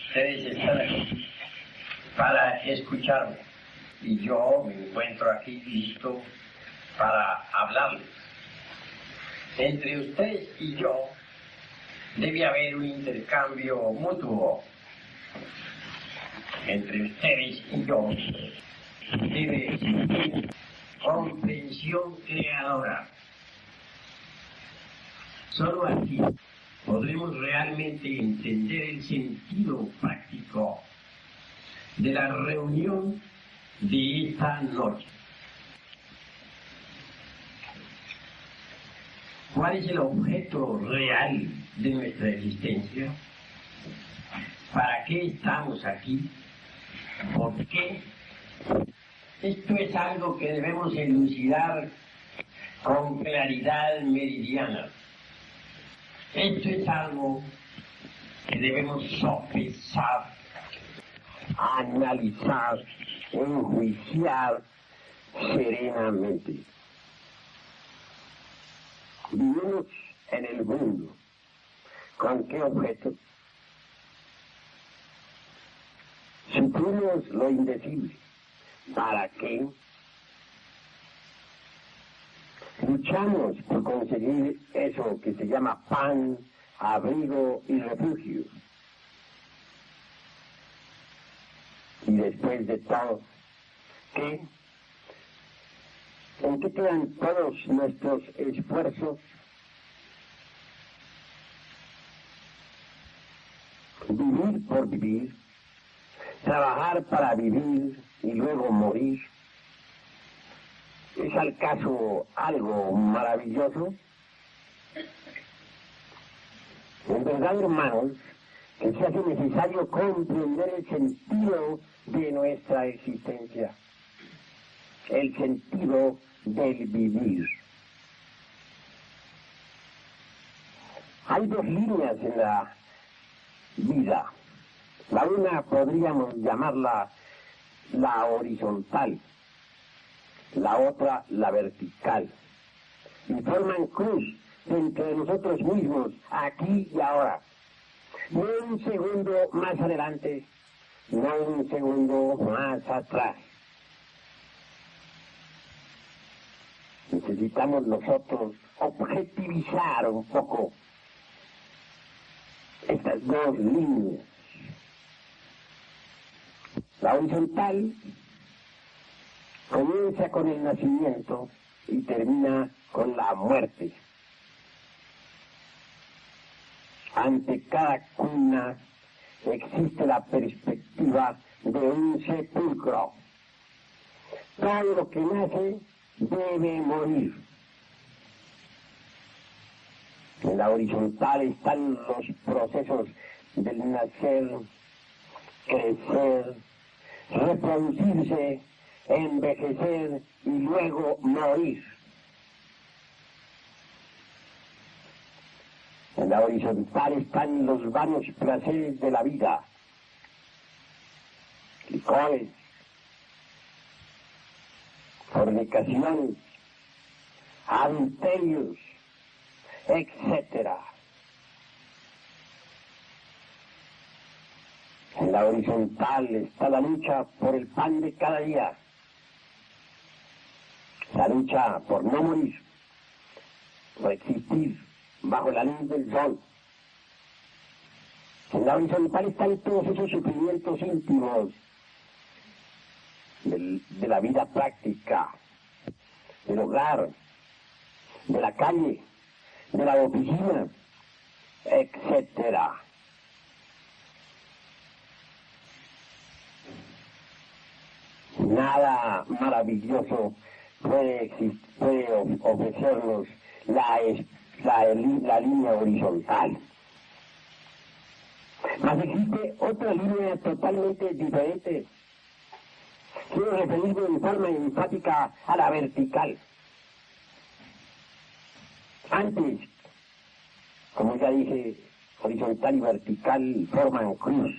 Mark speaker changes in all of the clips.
Speaker 1: Ustedes están aquí para escucharme y yo me encuentro aquí listo para hablarles. Entre ustedes y yo debe haber un intercambio mutuo. Entre ustedes y yo debe existir comprensión creadora. Solo así podremos realmente entender el sentido práctico de la reunión de esta noche. ¿Cuál es el objeto real de nuestra existencia? ¿Para qué estamos aquí? ¿Por qué? Esto es algo que debemos elucidar con claridad meridiana. Esto es algo que debemos sopesar, analizar, enjuiciar serenamente. Vivimos en el mundo. ¿Con qué objeto? Sufrimos lo indecible. ¿Para qué? Luchamos por conseguir eso que se llama pan, abrigo y refugio. Y después de todo, ¿qué? ¿En qué quedan todos nuestros esfuerzos? Vivir por vivir, trabajar para vivir y luego morir. ¿Es al caso algo maravilloso? En verdad, hermanos, que se hace necesario comprender el sentido de nuestra existencia, el sentido del vivir. Hay dos líneas en la vida. La una podríamos llamarla la horizontal, la otra la vertical, y forman cruz entre nosotros mismos, aquí y ahora. No un segundo más adelante, no un segundo más atrás. Necesitamos nosotros objetivizar un poco estas dos líneas. La horizontal comienza con el nacimiento y termina con la muerte. Ante cada cuna existe la perspectiva de un sepulcro. Todo lo que nace debe morir. En la horizontal están los procesos del nacer, crecer, reproducirse, envejecer y luego morir. En la horizontal están los varios placeres de la vida, licores, fornicaciones, adulterios, etc. En la horizontal está la lucha por el pan de cada día, la lucha por no morir, por existir bajo la luz del sol. En la horizontal están todos esos sufrimientos íntimos de la vida práctica, del hogar, de la calle, de la oficina, etc. Nada maravilloso puede ofrecernos la línea horizontal. Mas existe otra línea totalmente diferente. Quiero referirme en forma enfática a la vertical. Antes, como ya dije, horizontal y vertical forman cruz.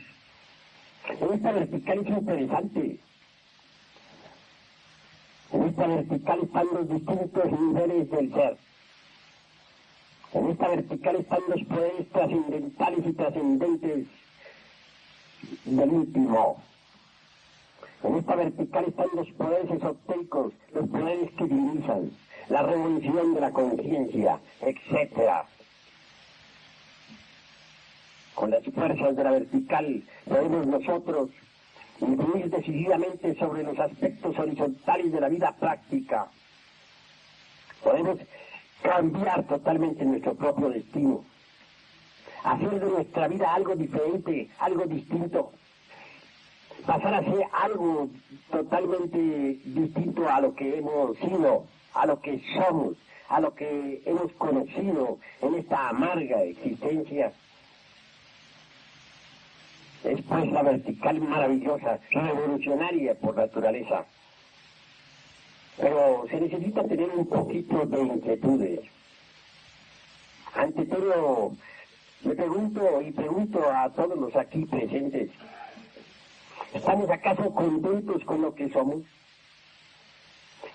Speaker 1: En esta vertical es interesante. En esta vertical están los distintos niveles del ser. En esta vertical están los poderes trascendentales y trascendentes del último. En esta vertical están los poderes esotéricos, los poderes que divisan, la revolución de la conciencia, etc. Con las fuerzas de la vertical podemos nosotros influir decididamente sobre los aspectos horizontales de la vida práctica. Podemos cambiar totalmente nuestro propio destino, hacer de nuestra vida algo diferente, algo distinto, pasar a ser algo totalmente distinto a lo que hemos sido, a lo que somos, a lo que hemos conocido en esta amarga existencia. Es pues la vertical maravillosa, revolucionaria por naturaleza. Pero se necesita tener un poquito de inquietudes. Ante todo, me pregunto a todos los aquí presentes, ¿estamos acaso contentos con lo que somos?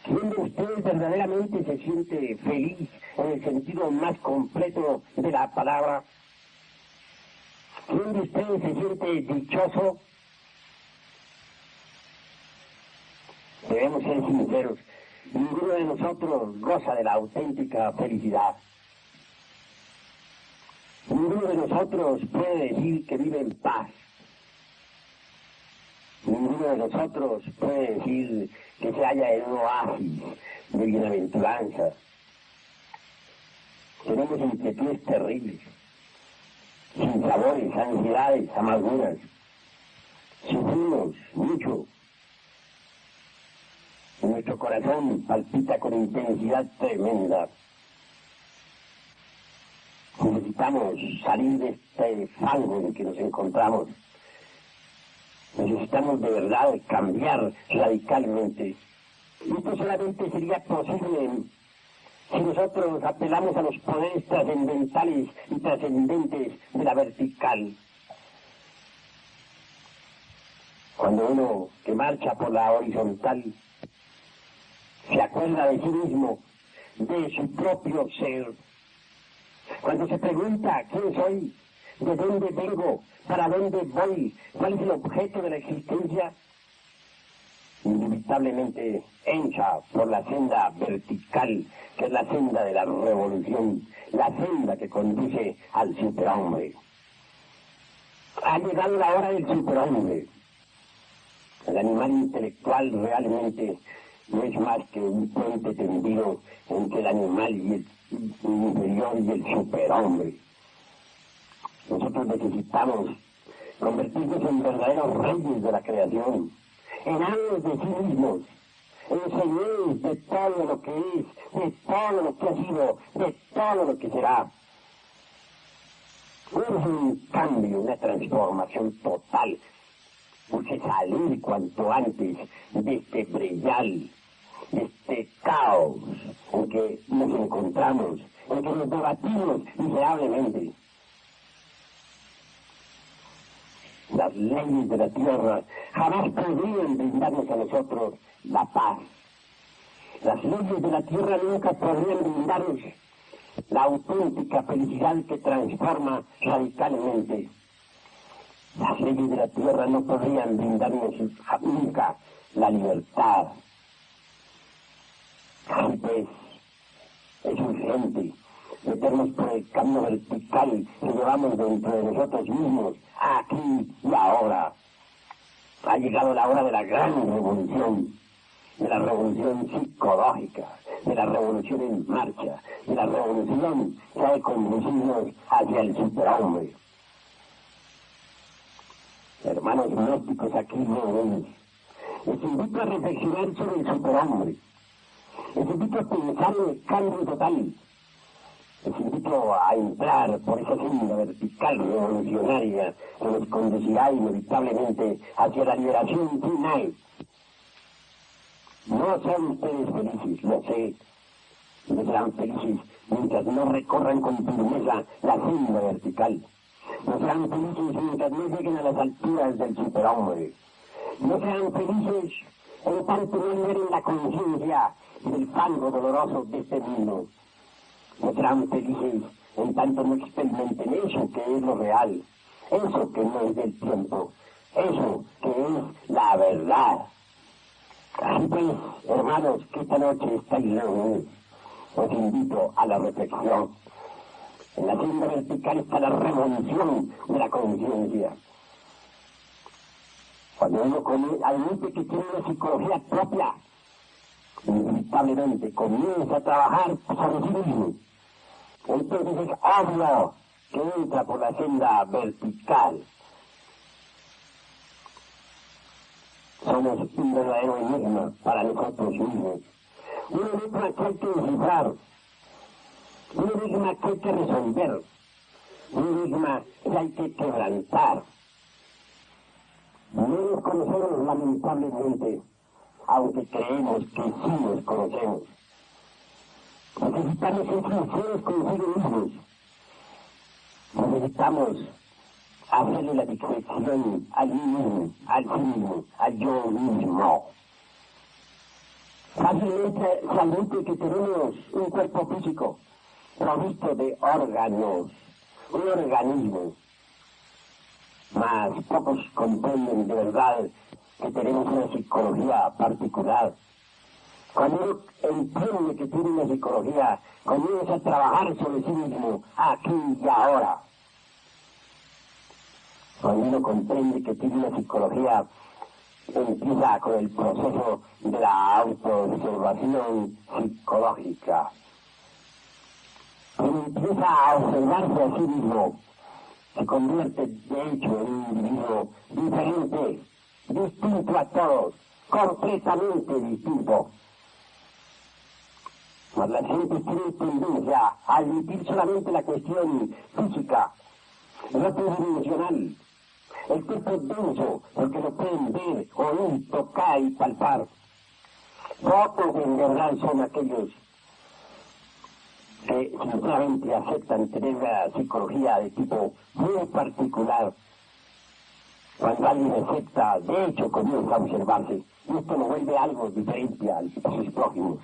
Speaker 1: ¿Quién de ustedes verdaderamente se siente feliz en el sentido más completo de la palabra? ¿Quién de ustedes se siente dichoso? Debemos ser sinceros. Ninguno de nosotros goza de la auténtica felicidad. Ninguno de nosotros puede decir que vive en paz. Ninguno de nosotros puede decir que se halla en un oasis de bienaventuranza. Tenemos inquietudes terribles, sinsabores, ansiedades, amarguras. Sufrimos mucho. Nuestro corazón palpita con intensidad tremenda. Necesitamos salir de este fango en el que nos encontramos. Necesitamos de verdad cambiar radicalmente. Y esto solamente sería posible si nosotros apelamos a los poderes trascendentales y trascendentes de la vertical. Cuando uno que marcha por la horizontal se acuerda de sí mismo, de su propio ser. Cuando se pregunta quién soy, de dónde vengo, para dónde voy, cuál es el objeto de la existencia, inevitablemente entra por la senda vertical, que es la senda de la revolución, la senda que conduce al superhombre. Ha llegado la hora del superhombre. El animal intelectual realmente no es más que un puente tendido entre el animal y el inferior y el superhombre. Nosotros necesitamos convertirnos en verdaderos reyes de la creación, en amos de sí mismos, en señores de todo lo que es, de todo lo que ha sido, de todo lo que será. Es un cambio, una transformación total. Urge salir cuanto antes de este brellal, de este caos en que nos encontramos, en que nos debatimos miserablemente. Las leyes de la tierra jamás podrían brindarnos a nosotros la paz. Las leyes de la tierra nunca podrían brindarnos la auténtica felicidad que transforma radicalmente. Las leyes de la tierra no podrían brindarnos nunca la libertad. Así pues, es urgente meternos por el camino vertical que llevamos dentro de nosotros mismos, aquí y ahora. Ha llegado la hora de la gran revolución, de la revolución psicológica, de la revolución en marcha, de la revolución que ha de conducirnos hacia el superhombre. Hermanos gnósticos, aquí no ven. Les invito a reflexionar sobre el superhombre. Les invito a pensar en el cambio total. Les invito a entrar por esa senda vertical revolucionaria que nos conducirá inevitablemente hacia la liberación final. No son ustedes felices, lo sé. No serán felices mientras no recorran con firmeza la senda vertical. No serán felices mientras no lleguen a las alturas del superhombre. No serán felices en tanto no liberen la conciencia del fango doloroso de este mundo. No serán felices en tanto no experimenten eso que es lo real, eso que no es del tiempo, eso que es la verdad. Así pues, hermanos, que esta noche estáis reunidos, os invito a la reflexión. En la senda vertical está la revolución de la conciencia. Cuando uno admite que tiene una psicología propia, inevitablemente comienza a trabajar sobre sí mismo. Entonces es obvio que entra por la senda vertical. Somos un verdadero enigma para nosotros mismos. Un enigma que hay que descifrar. Un enigma que hay que resolver. Un enigma que hay que quebrantar. No nos conocemos lamentablemente, aunque creemos que sí nos conocemos. Necesitamos ser sinceros consigo mismos. Necesitamos hacerle la disección al mí mismo, al sí mismo, al yo mismo. Fácilmente se admite que tenemos un cuerpo físico provisto de órganos, un organismo. Mas pocos comprenden de verdad que tenemos una psicología particular. Cuando uno entiende que tiene una psicología, comienza a trabajar sobre sí mismo, aquí y ahora. Cuando uno comprende que tiene una psicología, empieza con el proceso de la autoobservación psicológica. Cuando empieza a observarse a sí mismo, se convierte de hecho en un individuo diferente, distinto a todos, completamente distinto. Mas la gente tiene tendencia a admitir solamente la cuestión física, no tridimensional, el cuerpo denso, porque lo pueden ver, oír, tocar y palpar. Pocos en verdad son aquellos que sinceramente aceptan tener una psicología de tipo muy particular. Cuando alguien acepta, de hecho comienza a observarse, y esto lo vuelve algo diferente a sus prójimos.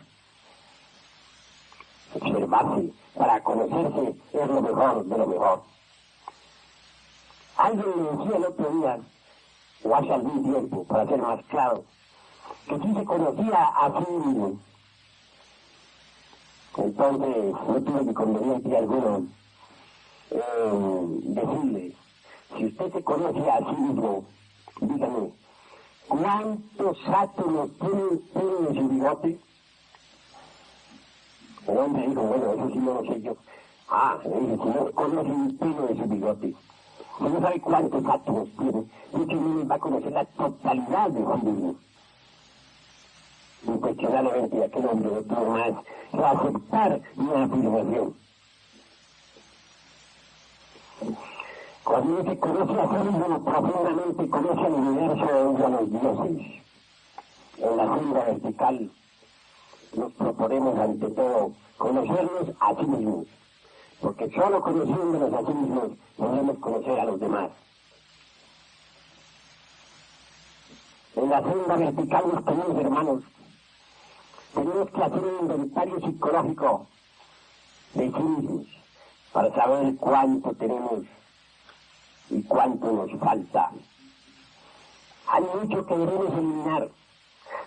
Speaker 1: Observarse para conocerse es lo mejor de lo mejor. Alguien me decía el otro día, o hace algún tiempo, para ser más claro, que si se conocía a sí mismo, entonces no tuve inconveniente alguno decirle, si usted se conoce a sí mismo, dígame, ¿cuántos átomos tiene usted en su bigote? El hombre dijo, bueno, eso sí no lo sé yo. Le dije, si no conoce un pelo de su bigote, si no sabe cuántos átomos tiene, mucho menos va a conocer la totalidad de sí mismo. Incuestionablemente aquel hombre no tuvo más que aceptar una afirmación. Cuando uno se conoce a sí mismo profundamente, conoce al universo y a los dioses. En la senda vertical nos proponemos ante todo conocernos a sí mismos, porque solo conociéndonos a sí mismos podemos conocer a los demás. En la senda vertical, mis queridos hermanos, tenemos que hacer un inventario psicológico de sí mismos para saber cuánto tenemos y cuánto nos falta. Hay mucho que debemos eliminar,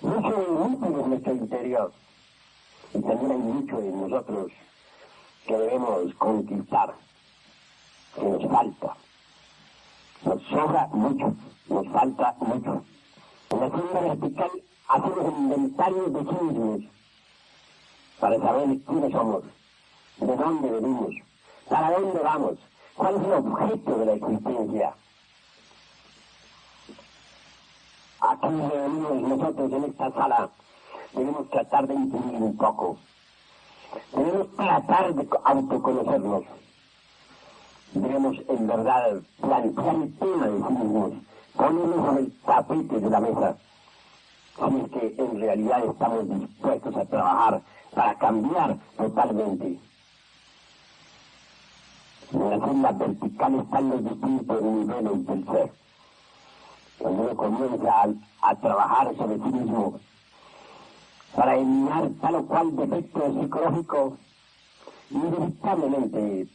Speaker 1: mucho inútil en nuestro interior, y también hay mucho en nosotros que debemos conquistar, que nos falta. Nos sobra mucho, nos falta mucho. En la senda vertical hacemos un inventario de sí mismos para saber quiénes somos, de dónde venimos, para dónde vamos, cuál es el objeto de la existencia. Aquí reunidos nosotros en esta sala debemos tratar de intuir un poco, debemos tratar de autoconocernos, debemos en verdad plantear el tema de sí mismos, ponernos sobre el tapete de la mesa, si es que en realidad estamos dispuestos a trabajar para cambiar totalmente. En la senda vertical están los distintos niveles del ser. Cuando uno comienza a trabajar sobre sí mismo para eliminar tal o cual defecto psicológico, inevitablemente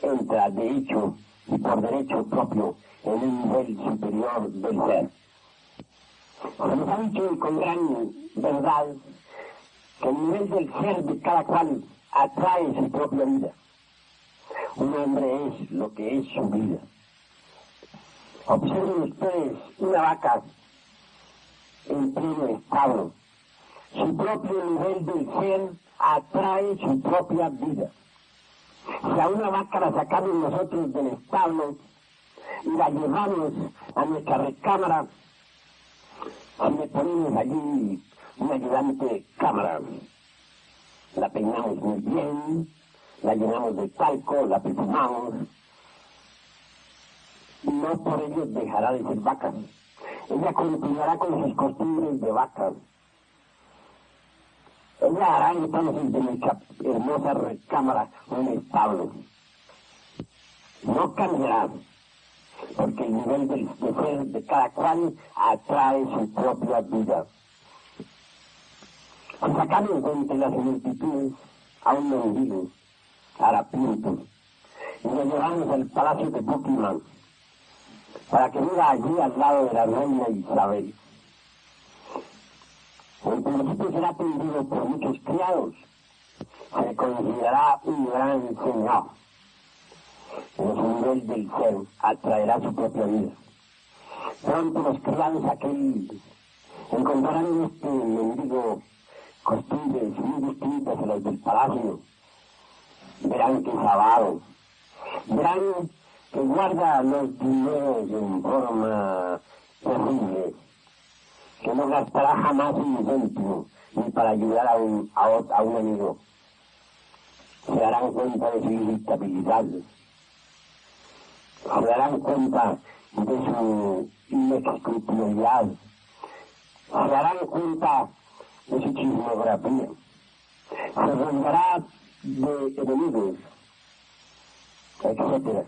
Speaker 1: entra, de hecho, y por derecho propio en un nivel superior del ser. Se nos ha dicho con gran verdad que el nivel del ser de cada cual atrae su propia vida. Un hombre es lo que es su vida. Observen ustedes una vaca en pleno establo. Su propio nivel del ser atrae su propia vida. Si a una vaca la sacamos nosotros del establo y la llevamos a nuestra recámara, si le ponemos allí un ayudante de cámara, la peinamos muy bien, la llenamos de talco, la perfumamos, no por ello dejará de ser vaca. Ella continuará con sus costumbres de vaca. Ella hará entonces de nuestra hermosa recámara un establo. No cambiará, porque el nivel de ser de cada cual atrae su propia vida. Si sacamos entre las multitudes a un mendigo, harapiento, y lo llevamos al palacio de Buckingham, para que viva allí al lado de la reina Isabel, en principio será atendido por muchos criados, se le considerará un gran señor. En su nivel del ser atraerá su propia vida. Pronto los criados aquel encontrarán en este mendigo costumbres muy distintas a las del palacio. Verán que es avaro, verán que guarda los dineros en forma terrible, que no gastará jamás un céntimo ni para ayudar a un amigo. Se darán cuenta de su irritabilidad, se darán cuenta de su inescrupulosidad, se darán cuenta de su chismografía, se rodeará de enemigos, etc.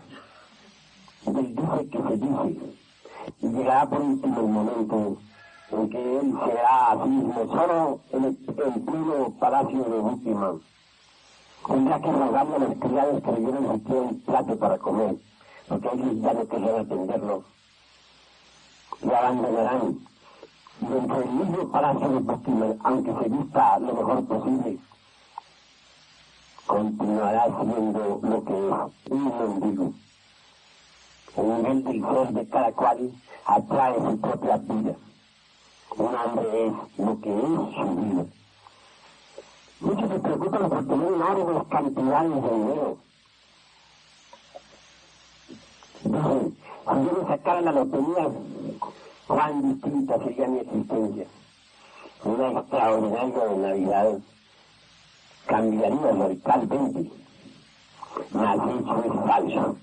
Speaker 1: Del dice que se dice, y llegará por último el momento en que él será a sí mismo solo en el pleno palacio de Buckingham. Tendrá que rogarle a los criados que le lleven siquiera un plato para comer, porque ellos ya no querrán atenderlo. Y abandonarán dentro del mismo palacio de Buckingham, aunque se vista lo mejor posible, continuará siendo lo que es, un mendigo. El nivel del ser de cada cual atrae su propia vida. Un hombre es lo que es su vida. Muchos se preocupan por tener enormes cantidades de dinero. Dicen, si yo me sacara la lotería, cuán distinta sería mi existencia. Una extraordinaria de Navidad cambiaría radicalmente. Mas eso es falso.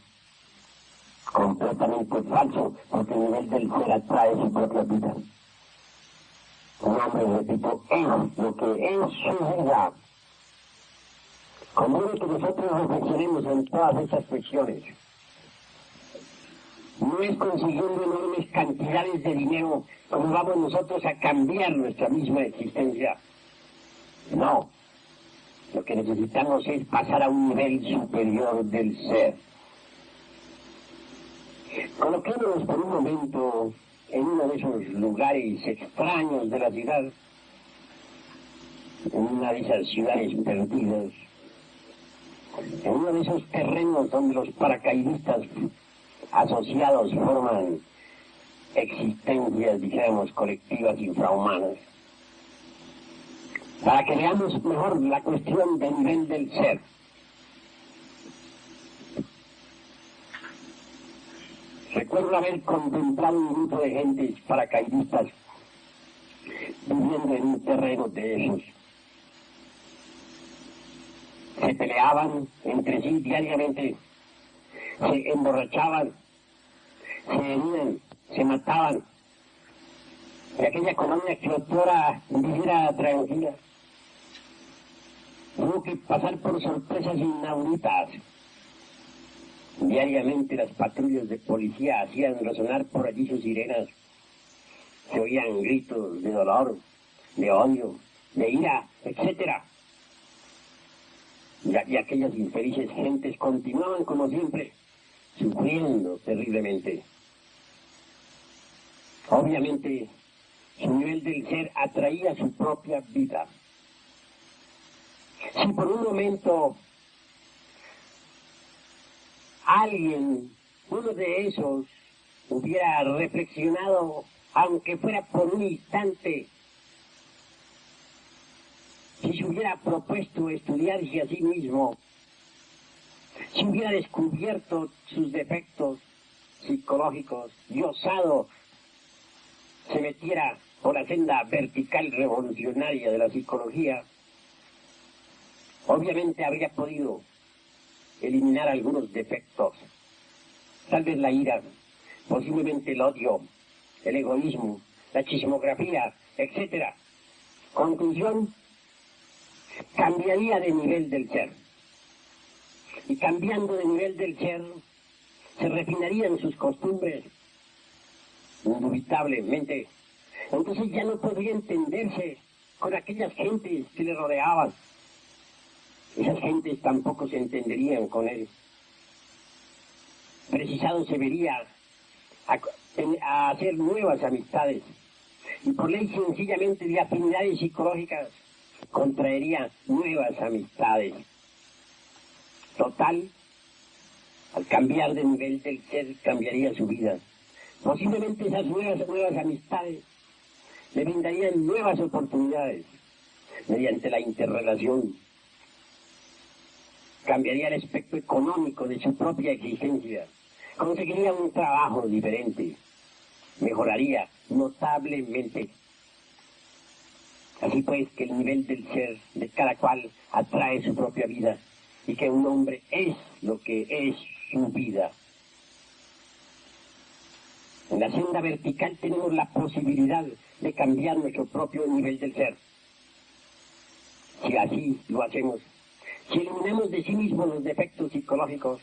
Speaker 1: Completamente falso, porque el nivel del ser atrae su propia vida. Un hombre, repito, es lo que es su vida. Conviene que nosotros reflexionemos en todas estas cuestiones. No es consiguiendo enormes cantidades de dinero como vamos nosotros a cambiar nuestra misma existencia. No. Lo que necesitamos es pasar a un nivel superior del ser. Coloquémonos por un momento en uno de esos lugares extraños de la ciudad, en una de esas ciudades perdidas, en uno de esos terrenos donde los paracaidistas asociados forman existencias, dijéramos, colectivas infrahumanas, para que veamos mejor la cuestión del nivel del ser. Recuerdo haber contemplado un grupo de gentes paracaidistas viviendo en un terreno de esos. Se peleaban entre sí diariamente, se emborrachaban, se herían, se mataban. Y aquella colonia que otrora viviera tranquila tuvo que pasar por sorpresas inauditas. Diariamente las patrullas de policía hacían resonar por allí sus sirenas. Se oían gritos de dolor, de odio, de ira, etc. Y aquellas infelices gentes continuaban como siempre, sufriendo terriblemente. Obviamente, su nivel del ser atraía su propia vida. Si por un momento alguien, uno de esos, hubiera reflexionado, aunque fuera por un instante, si se hubiera propuesto estudiarse a sí mismo, si hubiera descubierto sus defectos psicológicos y osado se metiera por la senda vertical revolucionaria de la psicología, obviamente habría podido eliminar algunos defectos, tal vez la ira, posiblemente el odio, el egoísmo, la chismografía, etc. Conclusión, cambiaría de nivel del ser. Y cambiando de nivel del ser, se refinarían sus costumbres, indubitablemente. Entonces ya no podría entenderse con aquellas gentes que le rodeaban. Esas gentes tampoco se entenderían con él. Precisado se vería a hacer nuevas amistades. Y por ley sencillamente de afinidades psicológicas, contraería nuevas amistades. Total, al cambiar de nivel del ser, cambiaría su vida. Posiblemente esas nuevas amistades le brindarían nuevas oportunidades mediante la interrelación. Cambiaría el aspecto económico de su propia existencia. Conseguiría un trabajo diferente. Mejoraría notablemente. Así pues que el nivel del ser de cada cual atrae su propia vida y que un hombre es lo que es su vida. En la senda vertical tenemos la posibilidad de cambiar nuestro propio nivel del ser. Si así lo hacemos, si eliminamos de sí mismos los defectos psicológicos,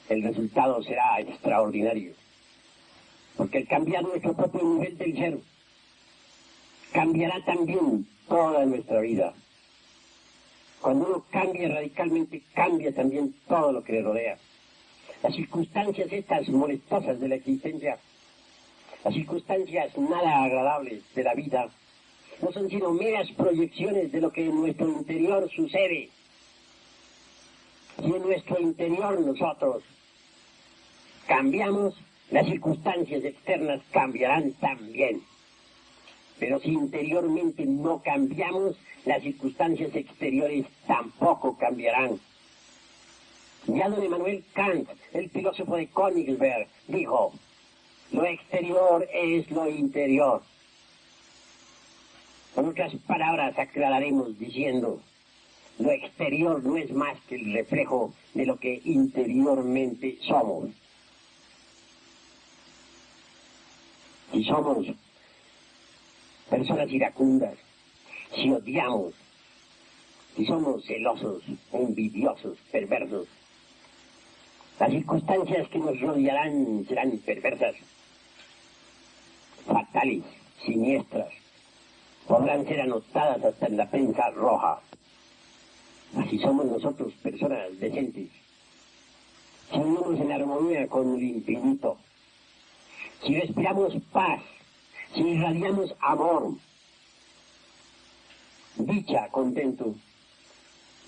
Speaker 1: el resultado será extraordinario. Porque al cambiar nuestro propio nivel del ser, cambiará también toda nuestra vida. Cuando uno cambia radicalmente, cambia también todo lo que le rodea. Las circunstancias estas molestosas de la existencia, las circunstancias nada agradables de la vida, no son sino meras proyecciones de lo que en nuestro interior sucede. Si en nuestro interior nosotros cambiamos, las circunstancias externas cambiarán también. Pero si interiormente no cambiamos, las circunstancias exteriores tampoco cambiarán. Ya don Emmanuel Kant, el filósofo de Königsberg, dijo, lo exterior es lo interior. Con otras palabras aclararemos diciendo, lo exterior no es más que el reflejo de lo que interiormente somos. Si somos personas iracundas, si odiamos, si somos celosos, envidiosos, perversos, las circunstancias que nos rodearán serán perversas, fatales, siniestras, podrán ser anotadas hasta en la prensa roja. Así somos nosotros, personas decentes. Si vivimos en armonía con el infinito, si respiramos paz, si irradiamos amor, dicha, contento,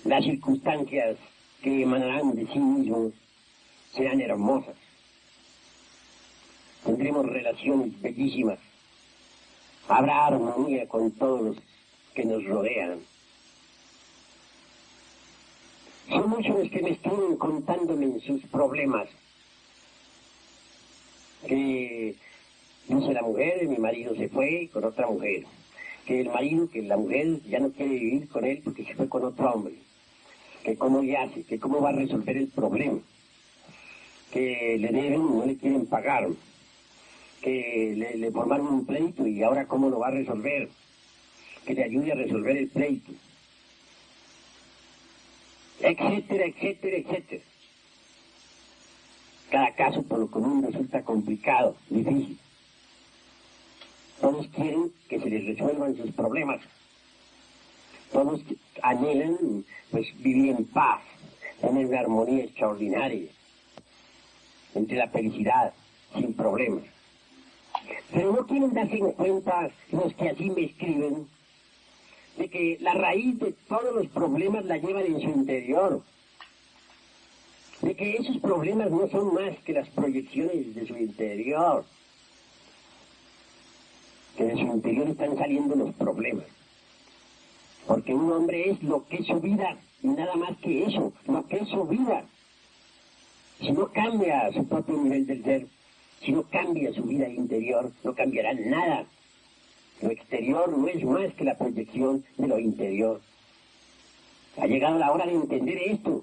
Speaker 1: las circunstancias que emanarán de sí mismos serán hermosas. Tendremos relaciones bellísimas. Habrá armonía con todos los que nos rodean. Son muchos los que me están contándome sus problemas. Que dice la mujer, mi marido se fue con otra mujer. Que el marido, que la mujer ya no quiere vivir con él porque se fue con otro hombre. Que cómo le hace, que cómo va a resolver el problema. Que le deben, no le quieren pagar. Que le formaron un pleito y ahora cómo lo va a resolver. Que le ayude a resolver el pleito. Etcétera, etcétera, etcétera. Cada caso por lo común resulta complicado, difícil. Todos quieren que se les resuelvan sus problemas. Todos anhelan, pues, vivir en paz, tener una armonía extraordinaria. entre la felicidad, sin problemas. Pero no quieren darse en cuenta los que así me escriben, de que la raíz de todos los problemas la llevan en su interior, de que esos problemas no son más que las proyecciones de su interior, que de su interior están saliendo los problemas, porque un hombre es lo que es su vida, y nada más que eso, lo que es su vida. Si no cambia su propio nivel del ser, si no cambia su vida interior, no cambiará nada. Lo exterior no es más que la proyección de lo interior. Ha llegado la hora de entender esto.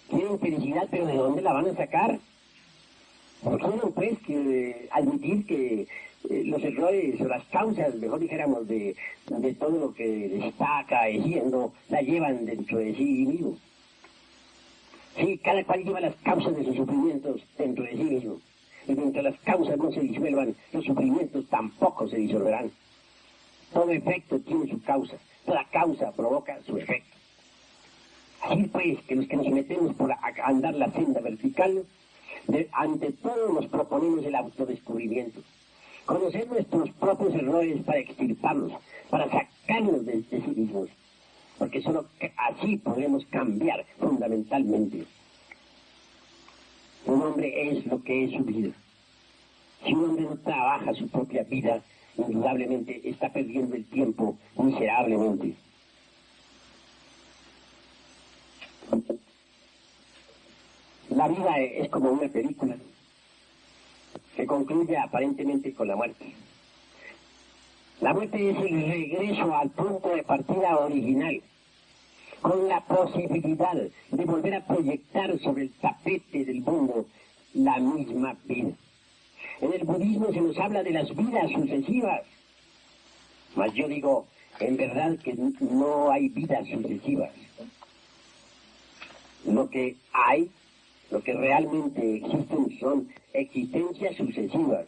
Speaker 1: Quieren felicidad, pero ¿de dónde la van a sacar? No quieren, pues, admitir que los errores o las causas, mejor dijéramos, de todo lo que les está acaeciendo, la llevan dentro de sí mismo. Sí, cada cual lleva las causas de sus sufrimientos dentro de sí mismo. Y mientras las causas no se disuelvan, los sufrimientos tampoco se disolverán. Todo efecto tiene su causa, toda causa provoca su efecto. Así pues, que los que nos metemos por andar la senda vertical, ante todo nos proponemos el autodescubrimiento. Conocer nuestros propios errores para extirparlos, para sacarlos de sí mismos. Porque solo así podemos cambiar fundamentalmente. Un hombre es lo que es su vida. Si un hombre no trabaja su propia vida, indudablemente está perdiendo el tiempo miserablemente. La vida es como una película que concluye aparentemente con la muerte. La muerte es el regreso al punto de partida original, con la posibilidad de volver a proyectar sobre el tapete del mundo la misma vida. En el budismo se nos habla de las vidas sucesivas, mas yo digo, en verdad que no hay vidas sucesivas. Lo que hay, lo que realmente existen son existencias sucesivas.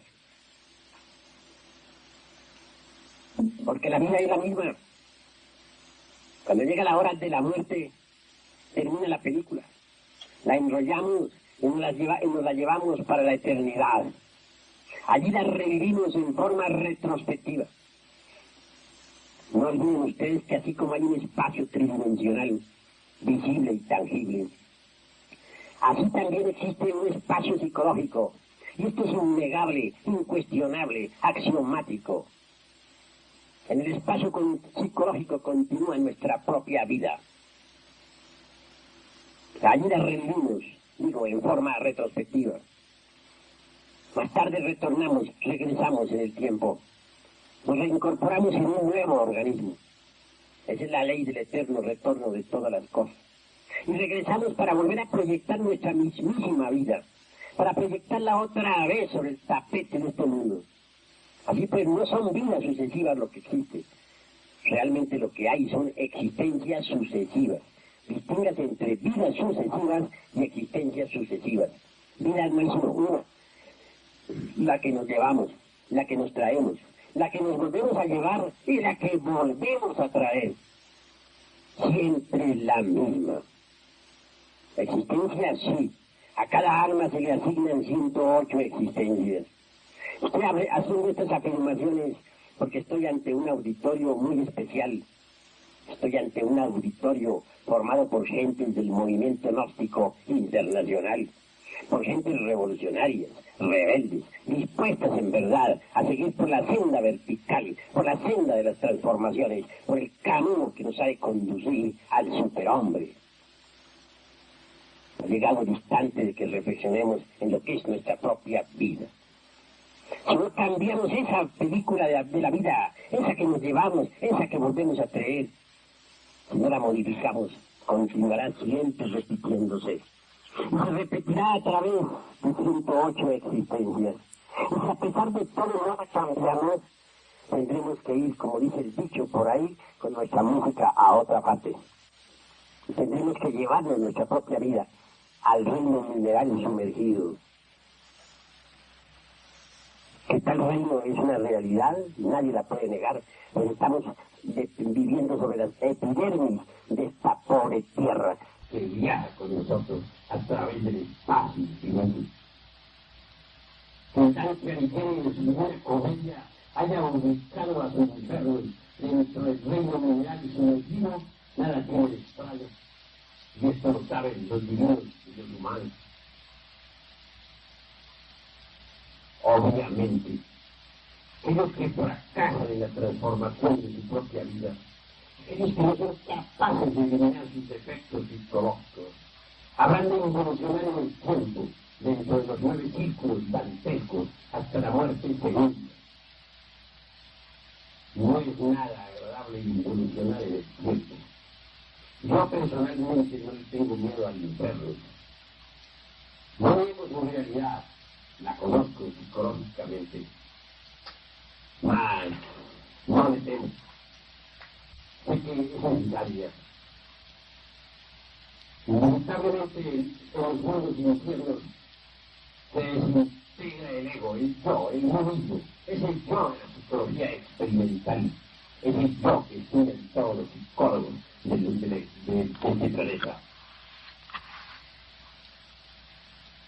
Speaker 1: Porque la vida es la misma. Cuando llega la hora de la muerte, termina la película. La enrollamos y nos la llevamos para la eternidad. Allí la revivimos en forma retrospectiva. No olviden ustedes que así como hay un espacio tridimensional, visible y tangible, así también existe un espacio psicológico. Y esto es innegable, incuestionable, axiomático. En el espacio psicológico continúa nuestra propia vida. Allí la revivimos, digo, en forma retrospectiva. Más tarde regresamos en el tiempo. Nos reincorporamos en un nuevo organismo. Esa es la ley del eterno retorno de todas las cosas. Y regresamos para volver a proyectar nuestra mismísima vida, para proyectarla otra vez sobre el tapete de este mundo. Así pues, no son vidas sucesivas lo que existe. Realmente lo que hay son existencias sucesivas. Distingas entre vidas sucesivas y existencias sucesivas. Vida no es una. La que nos llevamos, la que nos traemos, la que nos volvemos a llevar y la que volvemos a traer. Siempre la misma. La existencia, sí. A cada alma se le asignan 108 existencias. Estoy haciendo estas afirmaciones porque estoy ante un auditorio muy especial. Estoy ante un auditorio formado por gentes del movimiento gnóstico internacional, por gentes revolucionarias, rebeldes, dispuestas en verdad a seguir por la senda vertical, por la senda de las transformaciones, por el camino que nos ha de conducir al superhombre. Ha llegado el instante de que reflexionemos en lo que es nuestra propia vida. Si no cambiamos esa película de la vida, esa que nos llevamos, esa que volvemos a traer, si no la modificamos, continuará siempre repitiéndose. Y se repetirá a través de 108 existencias. Y si a pesar de todo no la cambiamos, tendremos que ir, como dice el dicho por ahí, con nuestra música a otra parte. Y tendremos que llevarnos nuestra propia vida al reino mineral sumergido. Que tal reino es una realidad, nadie la puede negar, pues estamos viviendo sobre las epidermis de esta pobre tierra que viaja con nosotros a través del espacio infinito. que Dante Alighieri en su primera comedia haya ubicado a sus infernos dentro del reino mineral y sumergido, nada tiene de extraño. Y esto lo saben los divinos y los humanos. Obviamente, aquellos que fracasan en la transformación de su propia vida, aquellos que no son capaces de eliminar sus defectos psicológicos, habrán de evolucionar en el tiempo, dentro de los 9 círculos dantescos, hasta la muerte segunda. No es nada agradable involucionar en el tiempo. Yo personalmente no le tengo miedo al infierno. No niego su realidad, la conozco psicológicamente. Mas no le temo. Sé que es necesaria. Inevitablemente en los mundos infiernos se desintegra el ego, el yo, el yo mismo. Es el yo de la psicología experimental. Es el yo que estudian todos los psicólogos de este planeta.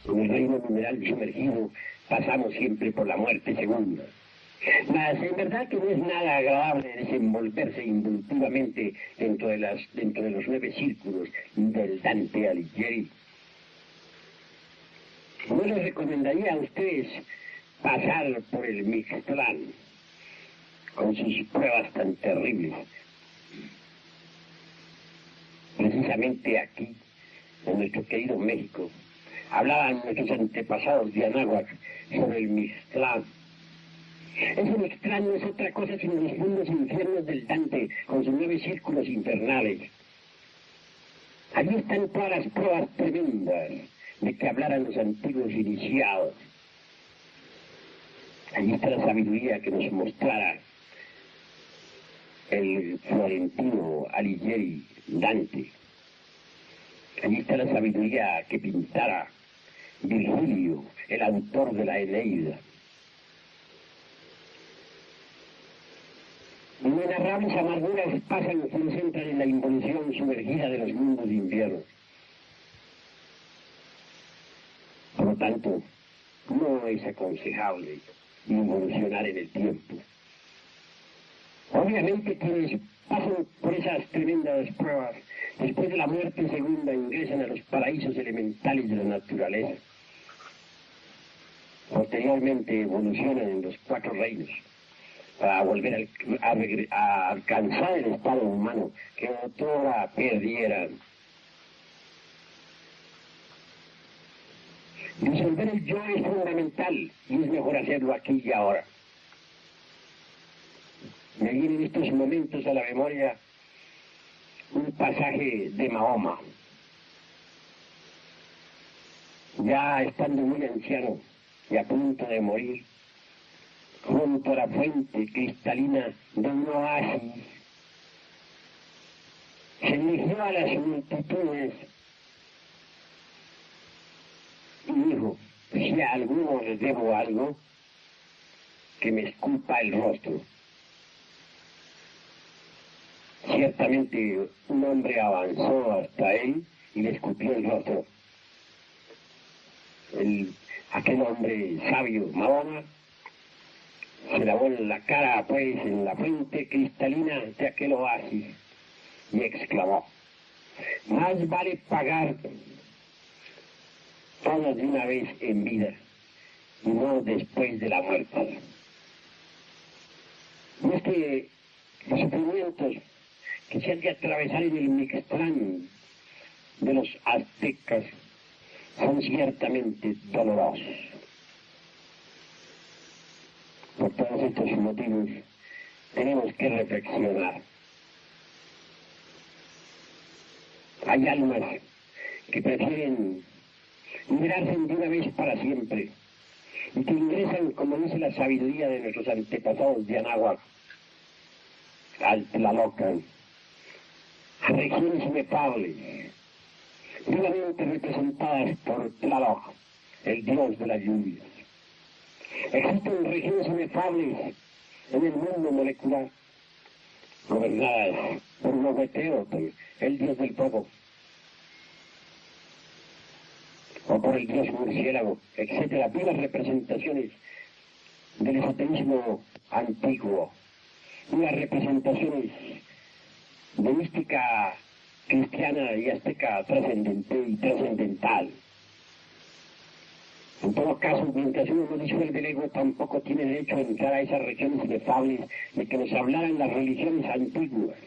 Speaker 1: En el reino mineral sumergido pasamos siempre por la muerte segunda. Mas en verdad que no es nada agradable desenvolverse involutivamente dentro de los 9 círculos del Dante Alighieri. No les recomendaría a ustedes pasar por el Mictlán con sus pruebas tan terribles. Precisamente aquí, en nuestro querido México, hablaban nuestros antepasados de Anáhuac sobre el Mictlán. Ese Mictlán no es otra cosa sino los mundos infiernos del Dante, con sus 9 círculos infernales. Allí están todas las pruebas tremendas de que hablaran los antiguos iniciados. Allí está la sabiduría que nos mostrara el florentino Alighieri Dante. Allí está la sabiduría que pintara Virgilio, el autor de la Eneida. Inenarrables amarguras pasan y nos entran en la involución sumergida de los mundos de invierno. Por lo tanto, no es aconsejable involucionar en el tiempo. Obviamente quienes pasan por esas tremendas pruebas, después de la muerte segunda ingresan a los paraísos elementales de la naturaleza. Posteriormente evolucionan en los 4 reinos para volver a alcanzar el estado humano que otrora perdieran. Disolver el yo es fundamental y es mejor hacerlo aquí y ahora. Me viene en estos momentos a la memoria un pasaje de Mahoma. Ya estando muy anciano y a punto de morir, junto a la fuente cristalina de un oasis, se dirigió a las multitudes y dijo: si a alguno les debo algo, que me esculpa el rostro. Ciertamente un hombre avanzó hasta él y le escupió el rostro. Aquel hombre sabio, Mahoma, se lavó la cara pues en la fuente cristalina de aquel oasis y exclamó: más vale pagar todo de una vez en vida y no después de la muerte. Y es que los sufrimientos que se han de atravesar en el Mictlán de los aztecas son ciertamente dolorosos. Por todos estos motivos tenemos que reflexionar. Hay almas que prefieren liberarse de una vez para siempre y que ingresan, como dice la sabiduría de nuestros antepasados de Anáhuac, al Tlalocan, a regiones inefables, vivamente representadas por Tlaloc, el dios de las lluvias. Existen regiones inefables en el mundo molecular, gobernadas por Huehueteotl, el dios del fuego. o por el dios murciélago, etcétera, vivas representaciones del esoterismo antiguo, vivas representaciones de mística cristiana y azteca trascendente y trascendental. En todo caso, mientras uno no disuelve el ego, tampoco tiene derecho a entrar a esas regiones inefables de que nos hablaran las religiones antiguas.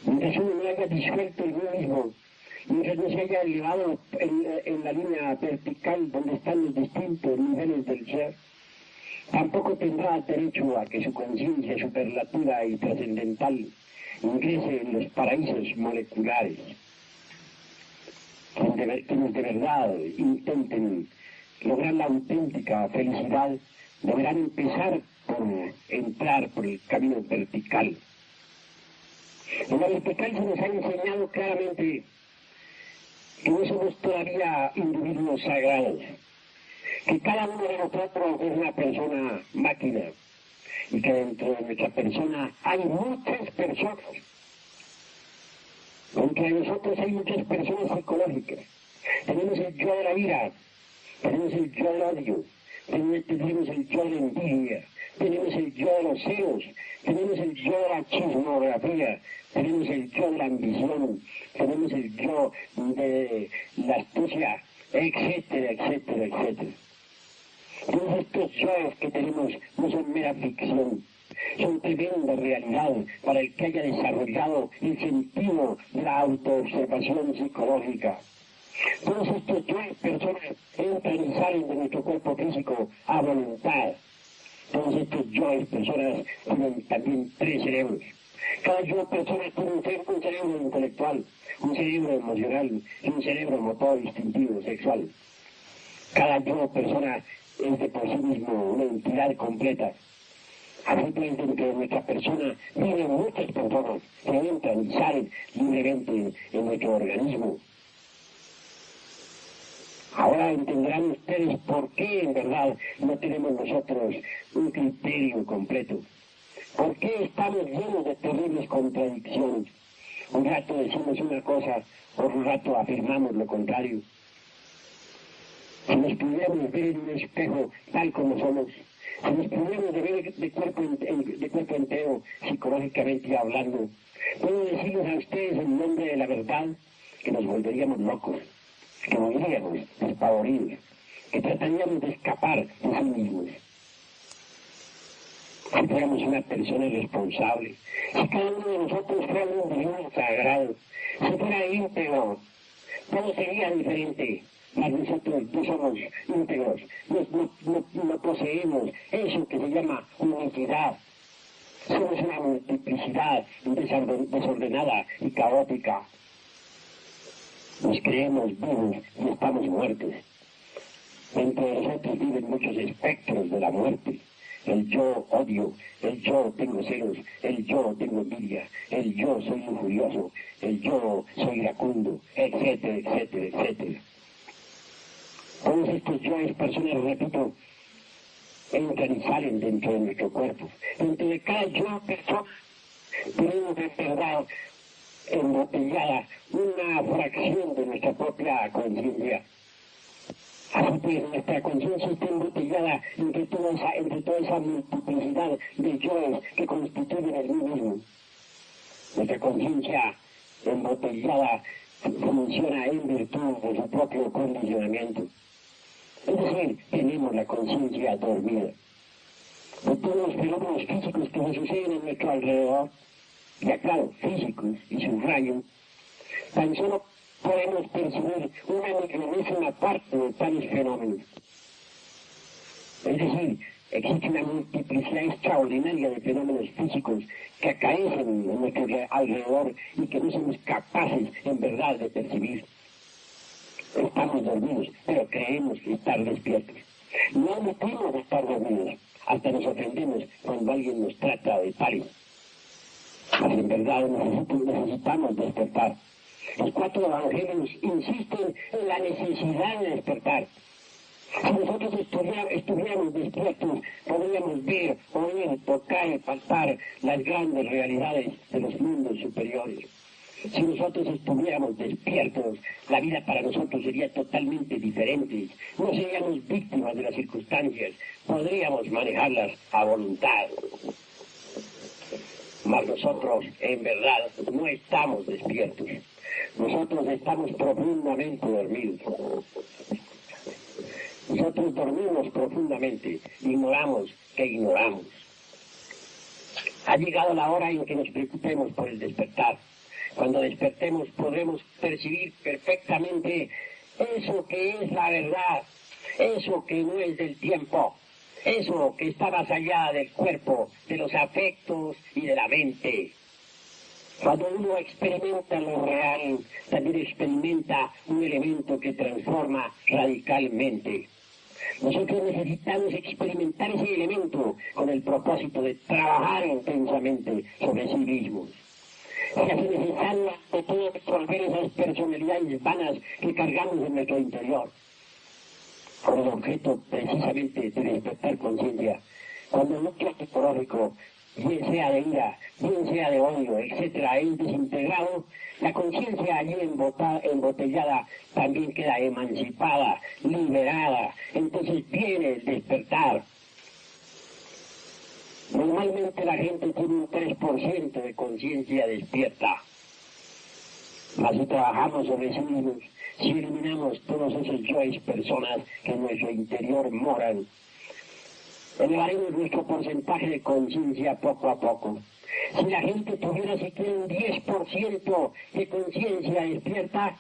Speaker 1: Mientras uno no haya disuelto el uno mismo, mientras no se haya elevado en la línea vertical donde están los distintos niveles del ser, tampoco tendrá derecho a que su conciencia superlativa y trascendental ingrese en los paraísos moleculares. Quienes de verdad intenten lograr la auténtica felicidad deberán empezar por entrar por el camino vertical. En la vertical se nos ha enseñado claramente que no somos todavía individuos sagrados, que cada uno de nosotros es una persona máquina y que dentro de nuestra persona hay muchas personas. Entre nosotros hay muchas personas psicológicas. Tenemos el yo de la ira, tenemos el yo del odio, tenemos el yo de la envidia, tenemos el yo de los celos, tenemos el yo de la chismografía, tenemos el yo de la ambición, tenemos el yo de la astucia, etcétera, etcétera, etcétera. Todos estos yoes que tenemos no son mera ficción, son tremenda realidad para el que haya desarrollado el sentido de la autoobservación psicológica. Todos estos yoes personas entran y salen de nuestro cuerpo físico a voluntad. Todos estos yoes personas tienen también 3 cerebros. Cada yo persona tiene un cerebro intelectual, un cerebro emocional y un cerebro motor, instintivo, sexual. Cada yo persona es de por sí mismo una entidad completa. Así pues, dentro de nuestra persona viven muchas personas que entran y salen libremente en nuestro organismo. Ahora entenderán ustedes por qué en verdad no tenemos nosotros un criterio completo. ¿Por qué estamos llenos de terribles contradicciones? Un rato decimos una cosa, otro rato afirmamos lo contrario. Si nos pudiéramos ver en un espejo tal como somos, si nos pudiéramos ver de cuerpo entero, psicológicamente hablando, puedo decirles a ustedes en nombre de la verdad que nos volveríamos locos, que moriríamos despavoridos, que trataríamos de escapar de sí mismos. Si fuéramos una persona responsable, si cada uno de nosotros fuera un individuo sagrado, si fuera íntegro, todo sería diferente. Mas nosotros no somos íntegros, no poseemos eso que se llama unicidad. Somos una multiplicidad desordenada y caótica. Nos creemos vivos y estamos muertos. Dentro de nosotros viven muchos espectros de la muerte. El yo odio, el yo tengo celos, el yo tengo envidia, el yo soy injurioso, el yo soy iracundo, etcétera, etcétera, etcétera. Todos estos yoes, personas, repito, entran y salen dentro de nuestro cuerpo. Dentro de cada yo, persona, tenemos de verdad embotellada una fracción de nuestra propia conciencia. Así pues, nuestra conciencia está embotellada entre toda esa multiplicidad de yoes que constituyen el mí mismo. Nuestra conciencia embotellada funciona en virtud de su propio condicionamiento. Es decir, tenemos la conciencia dormida. De todos los fenómenos físicos que se suceden a nuestro alrededor, ya claro, físicos y subrayo, tan solo podemos percibir una micronísima parte de tales fenómenos. Es decir, existe una multiplicidad extraordinaria de fenómenos físicos que acaecen en nuestro alrededor y que no somos capaces en verdad de percibir. Estamos dormidos, pero creemos estar despiertos. No admitimos estar dormidos, hasta nos ofendemos cuando alguien nos trata de pálido. Mas en verdad necesitamos despertar. Los 4 evangelios insisten en la necesidad de despertar. Si nosotros estuviéramos despiertos, podríamos ver, oír, tocar y palpar las grandes realidades de los mundos superiores. Si nosotros estuviéramos despiertos, la vida para nosotros sería totalmente diferente. No seríamos víctimas de las circunstancias, podríamos manejarlas a voluntad. Mas nosotros, en verdad, no estamos despiertos. Nosotros estamos profundamente dormidos. Nosotros dormimos profundamente, ignoramos que ignoramos. Ha llegado la hora en que nos preocupemos por el despertar. Cuando despertemos podremos percibir perfectamente eso que es la verdad, eso que no es del tiempo, eso que está más allá del cuerpo, de los afectos y de la mente. Cuando uno experimenta lo real, también experimenta un elemento que transforma radicalmente. Nosotros necesitamos experimentar ese elemento con el propósito de trabajar intensamente sobre sí mismos. Se hace necesario de todo resolver esas personalidades vanas que cargamos en nuestro interior, con el objeto precisamente de despertar conciencia. Cuando el núcleo psicológico, bien sea de ira, bien sea de odio, etcétera, es desintegrado, la conciencia allí embotellada también queda emancipada, liberada. Entonces viene el despertar. Normalmente la gente tiene un 3% de conciencia despierta. Mas si trabajamos sobre sí mismos, si eliminamos todos esos yoes personas que en nuestro interior moran, elevaremos nuestro porcentaje de conciencia poco a poco. Si la gente tuviera siquiera un 10% de conciencia despierta,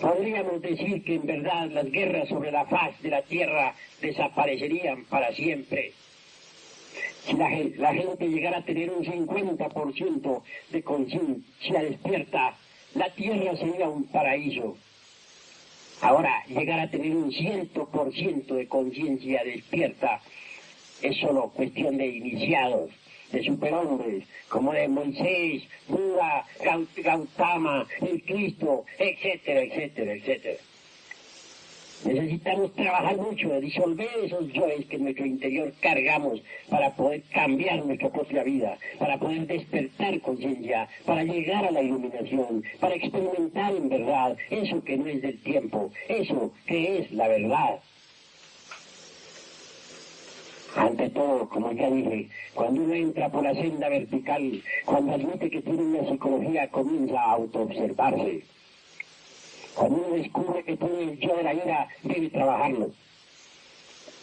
Speaker 1: podríamos decir que en verdad las guerras sobre la faz de la tierra desaparecerían para siempre. Si la gente llegara a tener un 50% de conciencia despierta, la tierra sería un paraíso. Ahora, llegar a tener un 100% de conciencia despierta es solo cuestión de iniciados, de superhombres, como de Moisés, Buda, Gautama, el Cristo, etcétera, etcétera, etcétera. Necesitamos trabajar mucho, disolver esos yoes que en nuestro interior cargamos para poder cambiar nuestra propia vida, para poder despertar conciencia, para llegar a la iluminación, para experimentar en verdad eso que no es del tiempo, eso que es la verdad. Ante todo, como ya dije, cuando uno entra por la senda vertical, cuando admite que tiene una psicología, comienza a autoobservarse. Cuando uno descubre que tiene el yo de la ira, debe trabajarlo.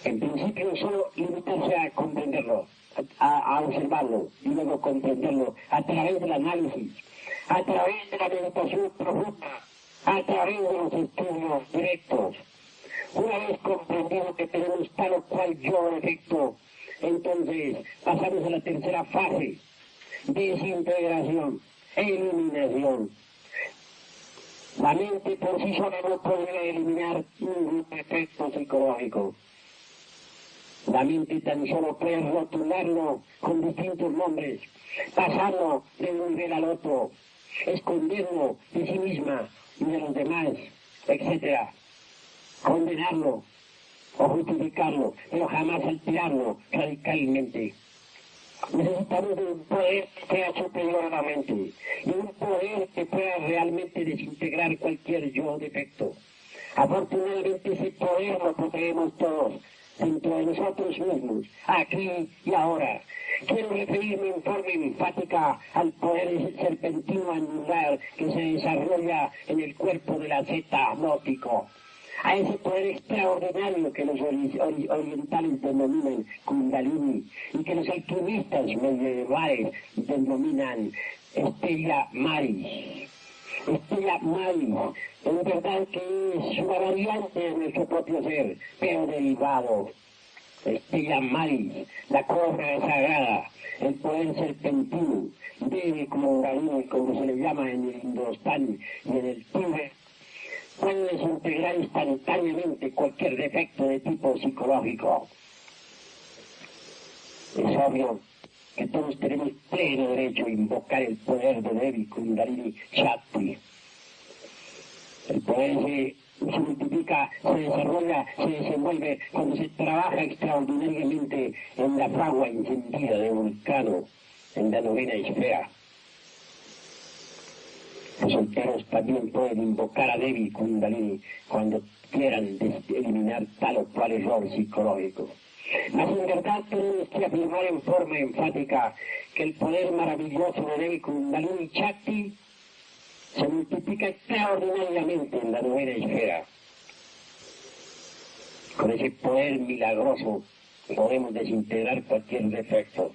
Speaker 1: En principio, solo limitarse a comprenderlo, a observarlo y luego comprenderlo a través del análisis, a través de la meditación profunda, a través de los estudios directos. Una vez comprendido que tenemos tal o cual yo efecto, entonces pasamos a la tercera fase: desintegración, eliminación. La mente por sí sola no podría eliminar ningún efecto psicológico. La mente tan solo puede rotularlo con distintos nombres, pasarlo de un nivel al otro, esconderlo de sí misma y de los demás, etc. Condenarlo o justificarlo, pero jamás alterarlo radicalmente. Necesitamos de un poder que sea superior a la mente y un poder que pueda realmente desintegrar cualquier yo defecto. Afortunadamente ese poder lo poseemos todos dentro de nosotros mismos, aquí y ahora. Quiero referirme en forma enfática al poder serpentino anular que se desarrolla en el cuerpo de la zeta gnóstico, a ese poder extraordinario que los orientales denominan Kundalini y que los alquimistas medievales denominan Stella Maris. Stella Maris, en verdad que es una variante de nuestro propio ser, pero derivado. Stella Maris, la cobra sagrada, el poder serpentino, debe Kundalini, como se le llama en el Hindustán y en el Tíbet, puede desintegrar instantáneamente cualquier defecto de tipo psicológico. Es obvio que todos tenemos pleno derecho a invocar el poder de Devi Kundalini Shakti. El poder se multiplica, se desarrolla, se desenvuelve cuando se trabaja extraordinariamente en la fragua encendida de Vulcano, en la novena esfera. Los solteros también pueden invocar a Devi Kundalini cuando quieran eliminar tal o cual error psicológico. Mas en verdad tenemos que afirmar en forma enfática que el poder maravilloso de Devi Kundalini Shakti se multiplica extraordinariamente en la novena esfera. Con ese poder milagroso podemos desintegrar cualquier defecto.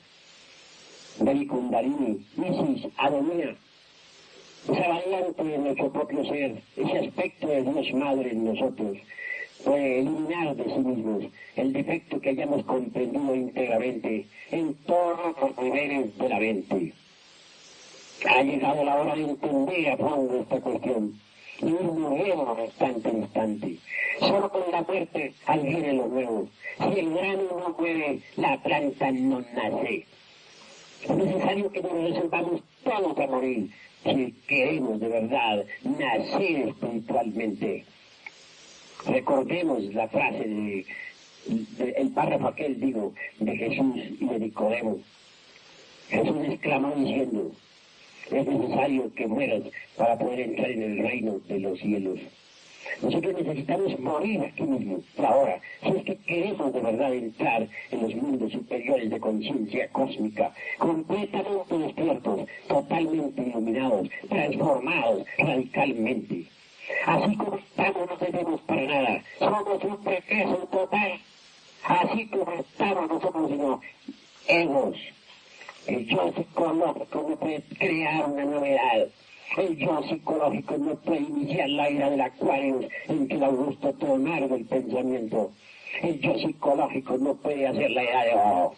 Speaker 1: Devi Kundalini, Isis, Adonía, esa variante de nuestro propio ser, ese aspecto de Dios Madre en nosotros, puede eliminar de sí mismos el defecto que hayamos comprendido íntegramente en todos los niveles de la mente. Ha llegado la hora de entender a fondo esta cuestión y ir muriendo de instante en instante. Solo con la muerte adviene lo nuevo. Si el grano no muere, la planta no nace. Es necesario que nos reservamos todos a morir si queremos de verdad nacer espiritualmente. Recordemos la frase el párrafo aquel, de Jesús y de Nicodemo. Jesús exclamó diciendo: es necesario que mueras para poder entrar en el reino de los cielos. Nosotros necesitamos morir aquí mismo, ahora, si es que queremos de verdad entrar en los mundos superiores de conciencia cósmica, completamente despiertos, totalmente iluminados, transformados radicalmente. Así como estamos no debemos para nada, somos un fracaso total. Así como estamos no somos sino egos. El yo psicológico no puede crear una novedad. El yo psicológico no puede iniciar la era del Acuario en que el augusto tronar del pensamiento. El yo psicológico no puede hacer la era de oro.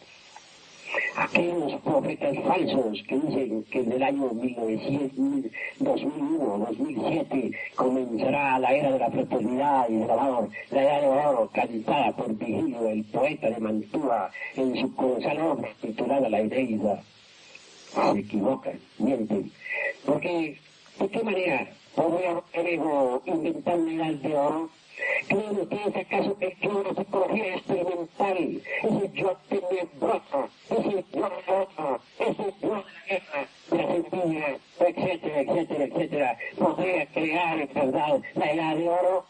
Speaker 1: Aquellos profetas falsos que dicen que en el año 2001, 2007 comenzará la era de la fraternidad y del amor, la era de oro cantada por Vigilio, el poeta de Mantua, en su colosal obra titulada La Eneida. Se equivocan, mienten. Porque, ¿de qué manera podría el ego inventar una edad de oro? ¿Creen ustedes acaso que es una psicología experimental? Ese yo tenebroso, ese yo otro, ese yo de la envidia, etcétera, etcétera, etcétera, podría crear en verdad la edad de oro?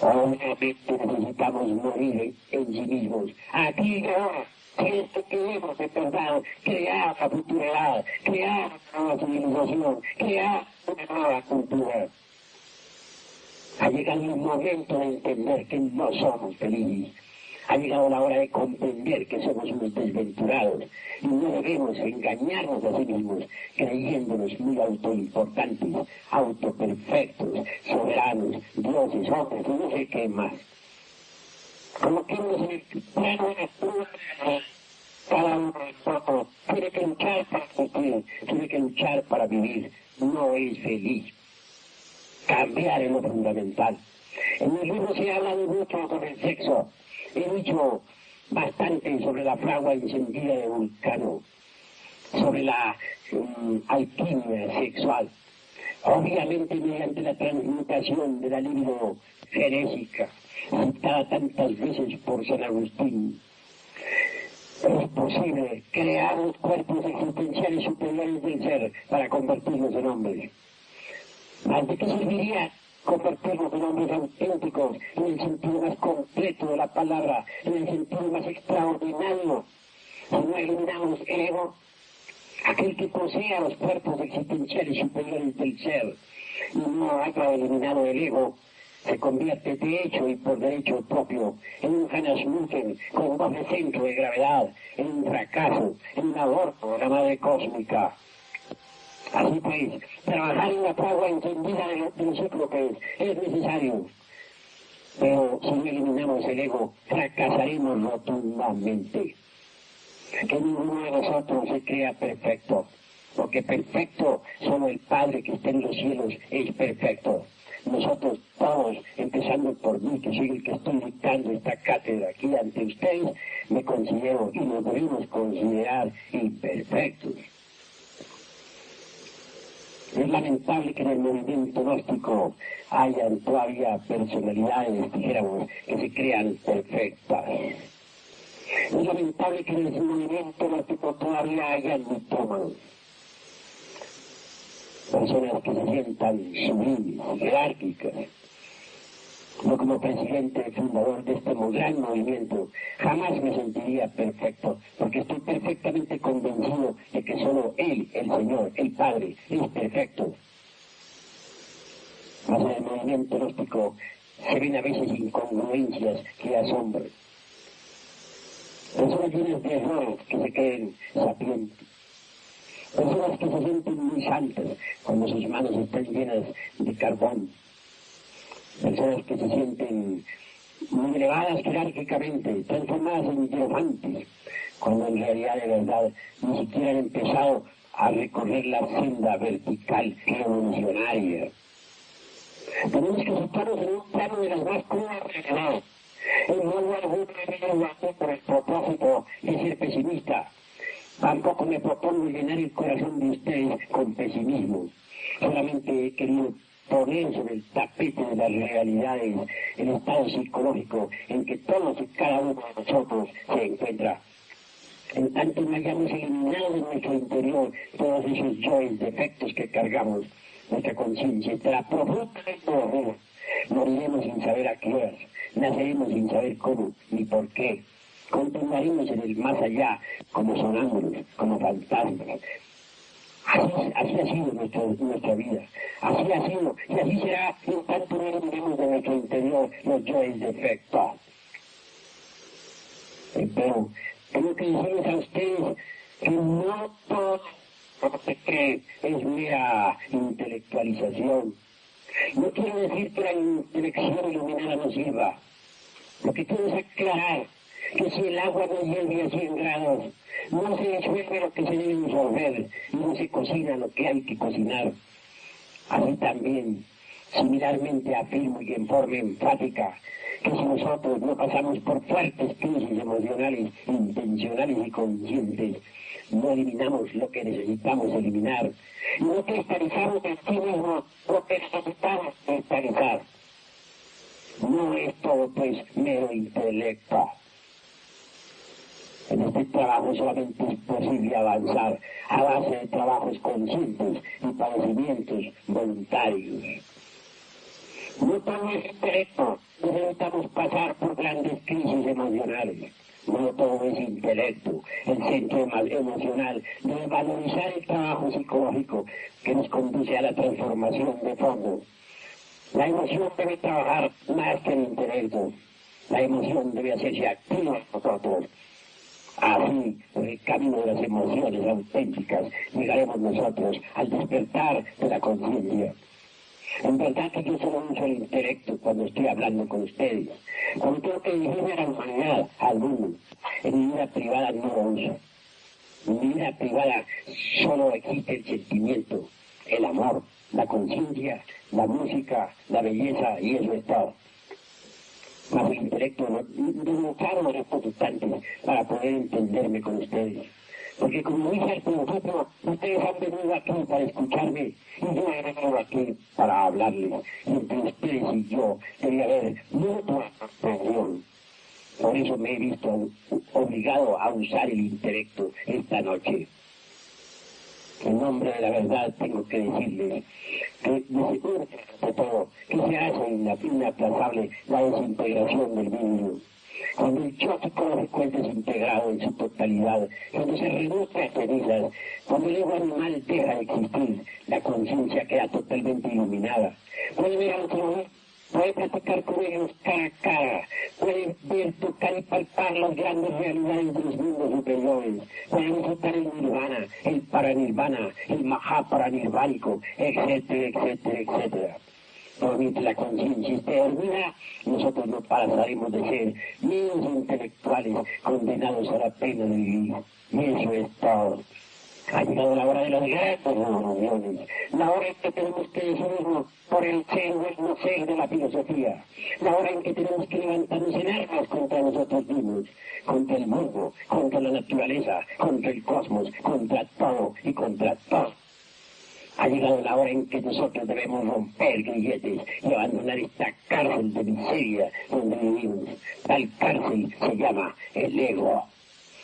Speaker 1: Obviamente necesitamos morir en sí mismos, aquí y ahora. Si es que queremos de verdad crear la futura edad, crear una nueva civilización, crear una nueva cultura. Ha llegado el momento de entender que no somos felices. Ha llegado la hora de comprender que somos unos desventurados y no debemos engañarnos a sí mismos creyéndonos muy autoimportantes, autoperfectos, soberanos, dioses, hombres, y no sé qué más. Coloquemos en el plano de la cruz, cada uno de nosotros tiene que luchar para existir, tiene que luchar para vivir, no es feliz. Cambiar es lo fundamental. En mi libro se ha hablado mucho sobre el sexo, he dicho bastante sobre la fragua encendida de Vulcano, sobre la alquimia sexual, obviamente mediante la transmutación de la libido genésica, citada tantas veces por San Agustín. Es posible crear los cuerpos existenciales superiores del ser para convertirlos en hombres. ¿Mas de qué serviría convertirlos en hombres auténticos en el sentido más completo de la palabra, en el sentido más extraordinario, si no eliminamos el ego? Aquel que posea los cuerpos existenciales superiores del ser y no haya eliminado el ego, se convierte de hecho y por derecho propio en un Hanasmuchen con doble centro de gravedad, en un fracaso, en un aborto de la madre cósmica. Así pues, trabajar en la fragua encendida de los cíclopes es necesario, pero si no eliminamos el ego, fracasaremos rotundamente. Que ninguno de nosotros se crea perfecto, porque perfecto solo el Padre que está en los cielos es perfecto. Nosotros todos, empezando por mí, que soy el que estoy dictando esta cátedra aquí ante ustedes, me considero y nos debemos considerar imperfectos. Es lamentable que en el movimiento gnóstico hayan todavía personalidades, dijéramos, que se crean perfectas. Es lamentable que en el movimiento gnóstico todavía haya mitómanos. personas que se sientan sublimes, jerárquicas. Yo como presidente fundador de este gran movimiento jamás me sentiría perfecto, porque estoy perfectamente convencido de que solo Él, el Señor, el Padre, es perfecto. Mas en el movimiento gnóstico se ven a veces incongruencias que asombran. Personas llenas de errores que se creen sapientes. Personas que se sienten muy santas cuando sus manos están llenas de carbón. Personas que se sienten muy elevadas jerárquicamente, transformadas en hierofantes, cuando en realidad de verdad ni siquiera han empezado a recorrer la senda vertical revolucionaria. Tenemos que situarnos en un plano de las más crudas realidades. En modo alguno he venido aquí por el propósito de ser pesimista. Tampoco me propongo llenar el corazón de ustedes con pesimismo. Solamente he querido poner sobre el tapete de las realidades el estado psicológico en que todos y cada uno de nosotros se encuentra. En tanto no hayamos eliminado de nuestro interior todos esos yoes defectos que cargamos, nuestra conciencia estará profundamente dormida. Moriremos sin saber a qué horas, naceremos sin saber cómo ni por qué. Continuaremos en el más allá como sonámbulos, como fantasmas. Así ha sido nuestra vida, así ha sido, y así será en tanto no eliminemos de nuestro interior los yoes defectos. Pero tengo que decirles a ustedes que no todo lo que se cree es mera intelectualización. No quiero decir que la intelección iluminada no sirva. Lo que quiero es aclarar que si el agua no hierve a 100 grados, no se disuelve lo que se debe disolver y no se cocina lo que hay que cocinar. Así también, similarmente afirmo y en forma enfática que si nosotros no pasamos por fuertes crisis emocionales, intencionales y conscientes, no eliminamos lo que necesitamos eliminar, y no cristalizamos en sí mismo lo que necesitamos cristalizar. No es todo pues mero intelecto. En este trabajo solamente es posible avanzar a base de trabajos conscientes y padecimientos voluntarios. No todo es intelecto, necesitamos pasar por grandes crisis emocionales. No todo es intelecto. El centro emocional debe valorizar el trabajo psicológico que nos conduce a la transformación de fondo. La emoción debe trabajar más que el intelecto. La emoción debe hacerse activa en nosotros. Así, por el camino de las emociones auténticas, llegaremos nosotros al despertar de la conciencia. En verdad que yo solo uso el intelecto cuando estoy hablando con ustedes. Cuando tengo que dirigirme a la humanidad, al mundo, en mi vida privada no lo uso. En mi vida privada solo existe el sentimiento, el amor, la conciencia, la música, la belleza y eso es todo. Mas el intelecto no claro los instantes para poder entenderme con ustedes. Porque como dije al principio, ustedes han venido aquí para escucharme y yo he venido aquí para hablarles. Y entre ustedes y yo debe haber mutua comprensión. Por eso me he visto obligado a usar el intelecto esta noche. En nombre de la verdad tengo que decirles que de todo, que se hace inaplazable la desintegración del vidrio. Cuando el choque psicológico es desintegrado en su totalidad, cuando se reduce a cenizas, cuando el ego animal deja de existir, la conciencia queda totalmente iluminada. Puede ver a otro, puede platicar con ellos cara a cara, puede ver, tocar y palpar las grandes realidades de los mundos superiores, puede disfrutar el nirvana, el paranirvana, el mahaparanirvánico, etcétera, etcétera, etcétera. Pero mientras la conciencia esté dormida, nosotros no pasaremos de ser niños intelectuales condenados a la pena de vivir. Y eso es todo. Ha llegado la hora de las grandes revoluciones, la hora en que tenemos que decidirnos por el ser o el no ser de la filosofía, la hora en que tenemos que levantarnos en armas contra nosotros mismos, contra el mundo, contra la naturaleza, contra el cosmos, contra todo y contra todo. Ha llegado la hora en que nosotros debemos romper grilletes y abandonar esta cárcel de miseria donde vivimos. Tal cárcel se llama el ego.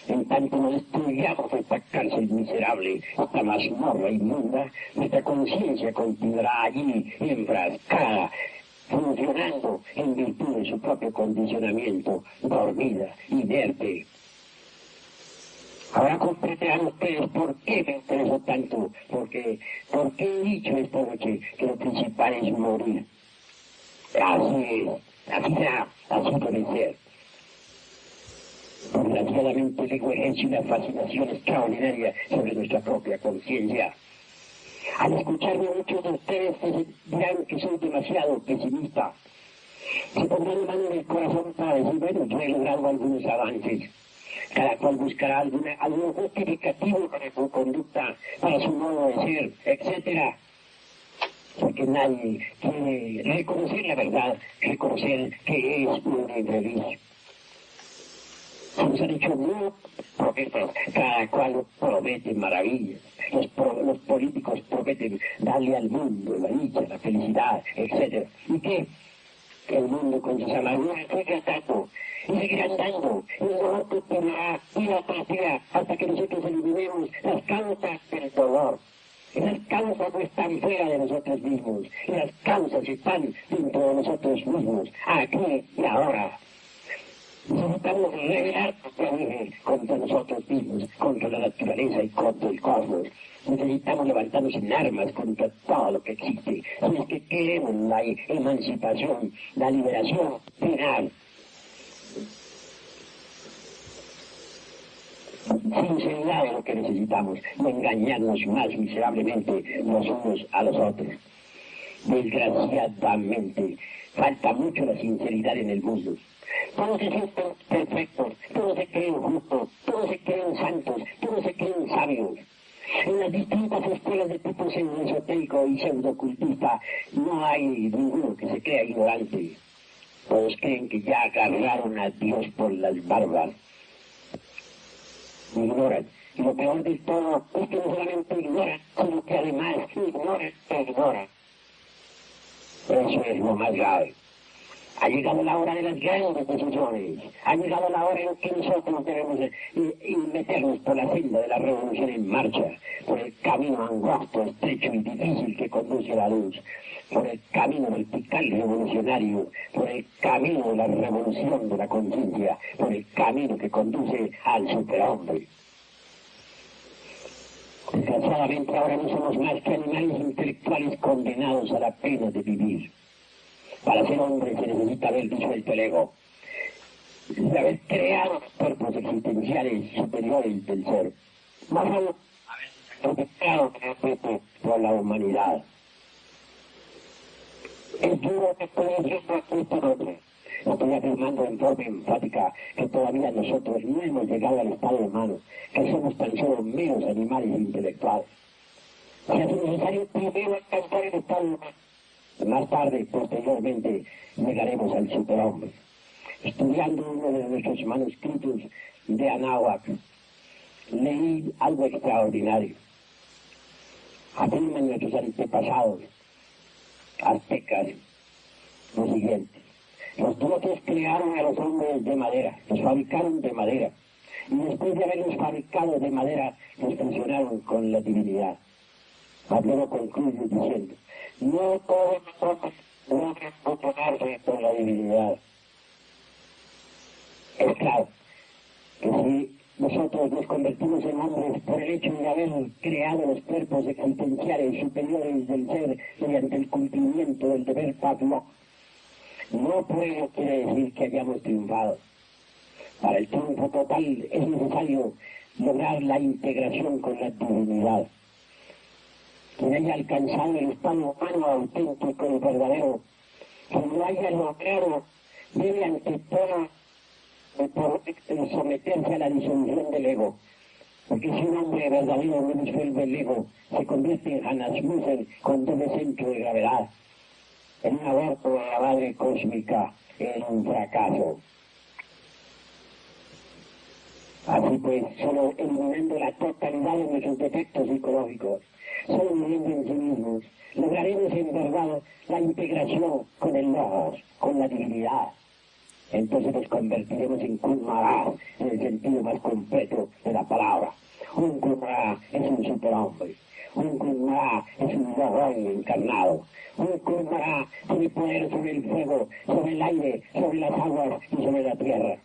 Speaker 1: En tanto no destruyamos esta cárcel miserable, esta mazmorra inmunda, nuestra conciencia continuará allí enfrascada, funcionando en virtud de su propio condicionamiento, dormida, inerte. Ahora comprenderán ustedes por qué me interesó tanto, ¿por qué he dicho esta noche que lo principal es morir? Así es, así será, así debe ser. Desgraciadamente el ego ejerce una fascinación extraordinaria sobre nuestra propia conciencia. Al escucharme, muchos de ustedes dirán que soy demasiado pesimista. Se pondrán mano en el corazón para decir, bueno, yo he logrado algunos avances. Cada cual buscará algún justificativo para su conducta, para su modo de ser, etc. Porque nadie quiere reconocer la verdad, reconocer que es un infeliz. Se nos han hecho muchos profetas, cada cual promete maravillas. Los políticos prometen darle al mundo la dicha, la felicidad, etc. ¿Y qué? Que el mundo con sus amarguras sigue andando, y seguirán dando, y el dolor continuará día tras día, hasta que nosotros eliminemos las causas del dolor. Esas causas no están fuera de nosotros mismos, las causas están dentro de nosotros mismos, aquí y ahora. Necesitamos revelar nuestra vida contra nosotros mismos, contra la naturaleza y contra el cosmos. Necesitamos levantarnos en armas contra todo lo que existe. Si es que queremos la emancipación, la liberación final. Sinceridad es lo que necesitamos, no engañarnos más miserablemente los unos a los otros. Desgraciadamente, falta mucho la sinceridad en el mundo. Todos se sienten perfectos, todos se creen justos, todos se creen santos, todos se creen sabios. En las distintas escuelas de tipo pseudo-esotérico y pseudo-ocultista no hay ninguno que se crea ignorante. Todos creen que ya agarraron a Dios por las barbas. Ignoran. Y lo peor del todo es que no solamente ignoran, sino que además ignoran e ignoran. Eso es lo más grave. Ha llegado la hora de las grandes decisiones. Ha llegado la hora en que nosotros debemos meternos por la senda de la revolución en marcha, por el camino angosto, estrecho y difícil que conduce a la luz, por el camino vertical revolucionario, por el camino de la revolución de la conciencia, por el camino que conduce al superhombre. Desgraciadamente ahora no somos más que animales intelectuales condenados a la pena de vivir. Para ser hombre se necesita haber disuelto el ego, de haber creado cuerpos existenciales superiores del ser, más aún, haber creado por la humanidad. Es duro que estoy diciendo aquí este nombre. Estoy afirmando en forma enfática que todavía nosotros no hemos llegado al estado humano, que somos tan solo meros animales intelectuales. Se hace necesario primero alcanzar el estado humano. Más tarde, posteriormente, llegaremos al superhombre. Estudiando uno de nuestros manuscritos de Anáhuac, leí algo extraordinario. Afirman nuestros antepasados aztecas lo siguiente: los dioses crearon a los hombres de madera, los fabricaron de madera, y después de haberlos fabricado de madera, los fusionaron con la divinidad. Luego concluye diciendo: no todos nosotros logran fusionarse con la divinidad. Es claro que si nosotros nos convertimos en hombres por el hecho de haber creado los cuerpos existenciales superiores del ser mediante el cumplimiento del deber Pavlov, no por ello quiere decir que hayamos triunfado. Para el triunfo total es necesario lograr la integración con la divinidad. Quien haya alcanzado el estado humano auténtico y verdadero, quien lo haya logrado, debe ante todo someterse a la disolución del ego. Porque si un hombre verdadero no disuelve el ego, se convierte en Hannas Musen con doble centro de gravedad, en un aborto de la madre cósmica, en un fracaso. Así pues, solo eliminando la totalidad de nuestros defectos psicológicos, solo viviendo en sí mismos, lograremos en verdad la integración con el logos, con la divinidad. Entonces nos convertiremos en Kumará en el sentido más completo de la palabra. Un Kumará es un superhombre. Un Kumará es un dragón encarnado. Un Kumará tiene poder sobre el fuego, sobre el aire, sobre las aguas y sobre la tierra.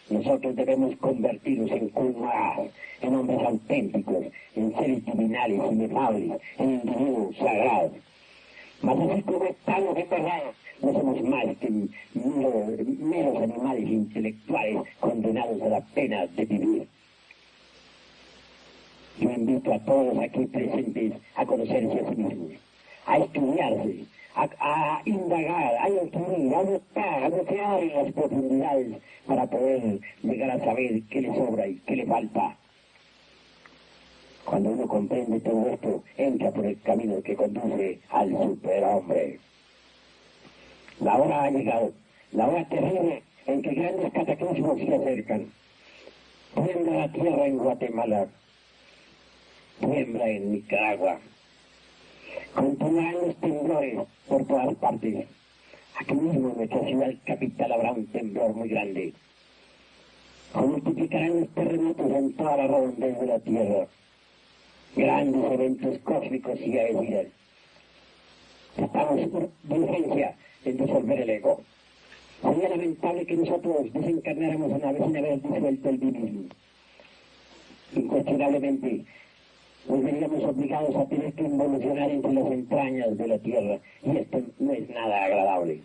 Speaker 1: Nosotros debemos convertirnos en Kumará, en hombres auténticos, en seres divinales, inefables, en individuos sagrados. Mas así como estamos en verdad, no somos más que meros animales intelectuales condenados a la pena de vivir. Yo invito a todos aquí presentes a conocerse a sí mismos, a estudiarse, a indagar, a instruir, a notar, a bucear en las profundidades para poder llegar a saber qué le sobra y qué le falta. Cuando uno comprende todo esto, entra por el camino que conduce al superhombre. La hora ha llegado, la hora terrible en que grandes cataclismos se acercan. Tiembla la tierra en Guatemala, tiembla en Nicaragua. Continuarán los temblores por todas partes. Aquí mismo en nuestra ciudad capital habrá un temblor muy grande. Se multiplicarán los terremotos en toda la redondez de la tierra. Grandes eventos cósmicos y avenidas. Estamos de urgencia en disolver el ego. Sería lamentable que nosotros desencarnáramos una vez sin haber disuelto el divismo. Incuestionablemente, nos veríamos obligados a tener que involucionar entre las entrañas de la tierra, y esto no es nada agradable.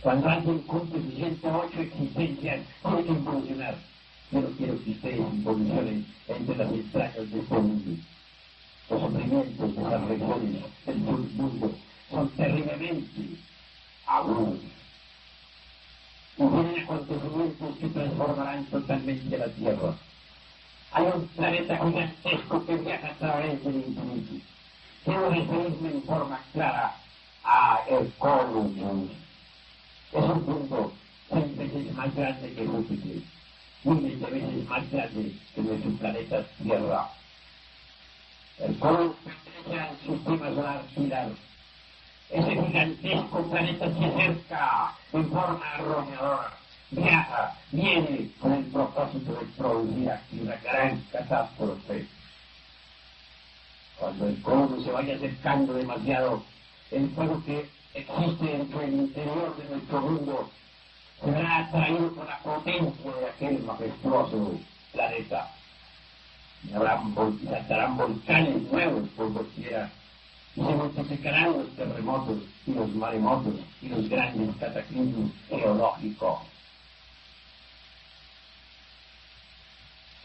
Speaker 1: Cuando alguien cumple 108 existencias, tiene que involucionar. Yo no quiero que ustedes involucionen entre las entrañas de este mundo. Los sufrimientos de las regiones del mundo son terriblemente agudos. Y vienen acontecimientos que transformarán totalmente la Tierra. Hay un planeta gigantesco que viaja a través del infinito. Quiero referirme en forma clara a el cosmos. Es un mundo 100 veces más grande que Júpiter, miles de veces más grande que nuestro planeta Tierra. El cosmos pertenece al sistema solar Pilar. Ese gigantesco planeta se acerca en forma arrolladora. Viaja, viene con el propósito de producir aquí una gran catástrofe. Cuando el cosmos se vaya acercando demasiado, el fuego que existe dentro del interior de nuestro mundo será atraído por la potencia de aquel majestuoso planeta. Y saltarán volcanes nuevos por doquiera, y se multiplicarán los terremotos y los maremotos y los grandes cataclismos geológicos.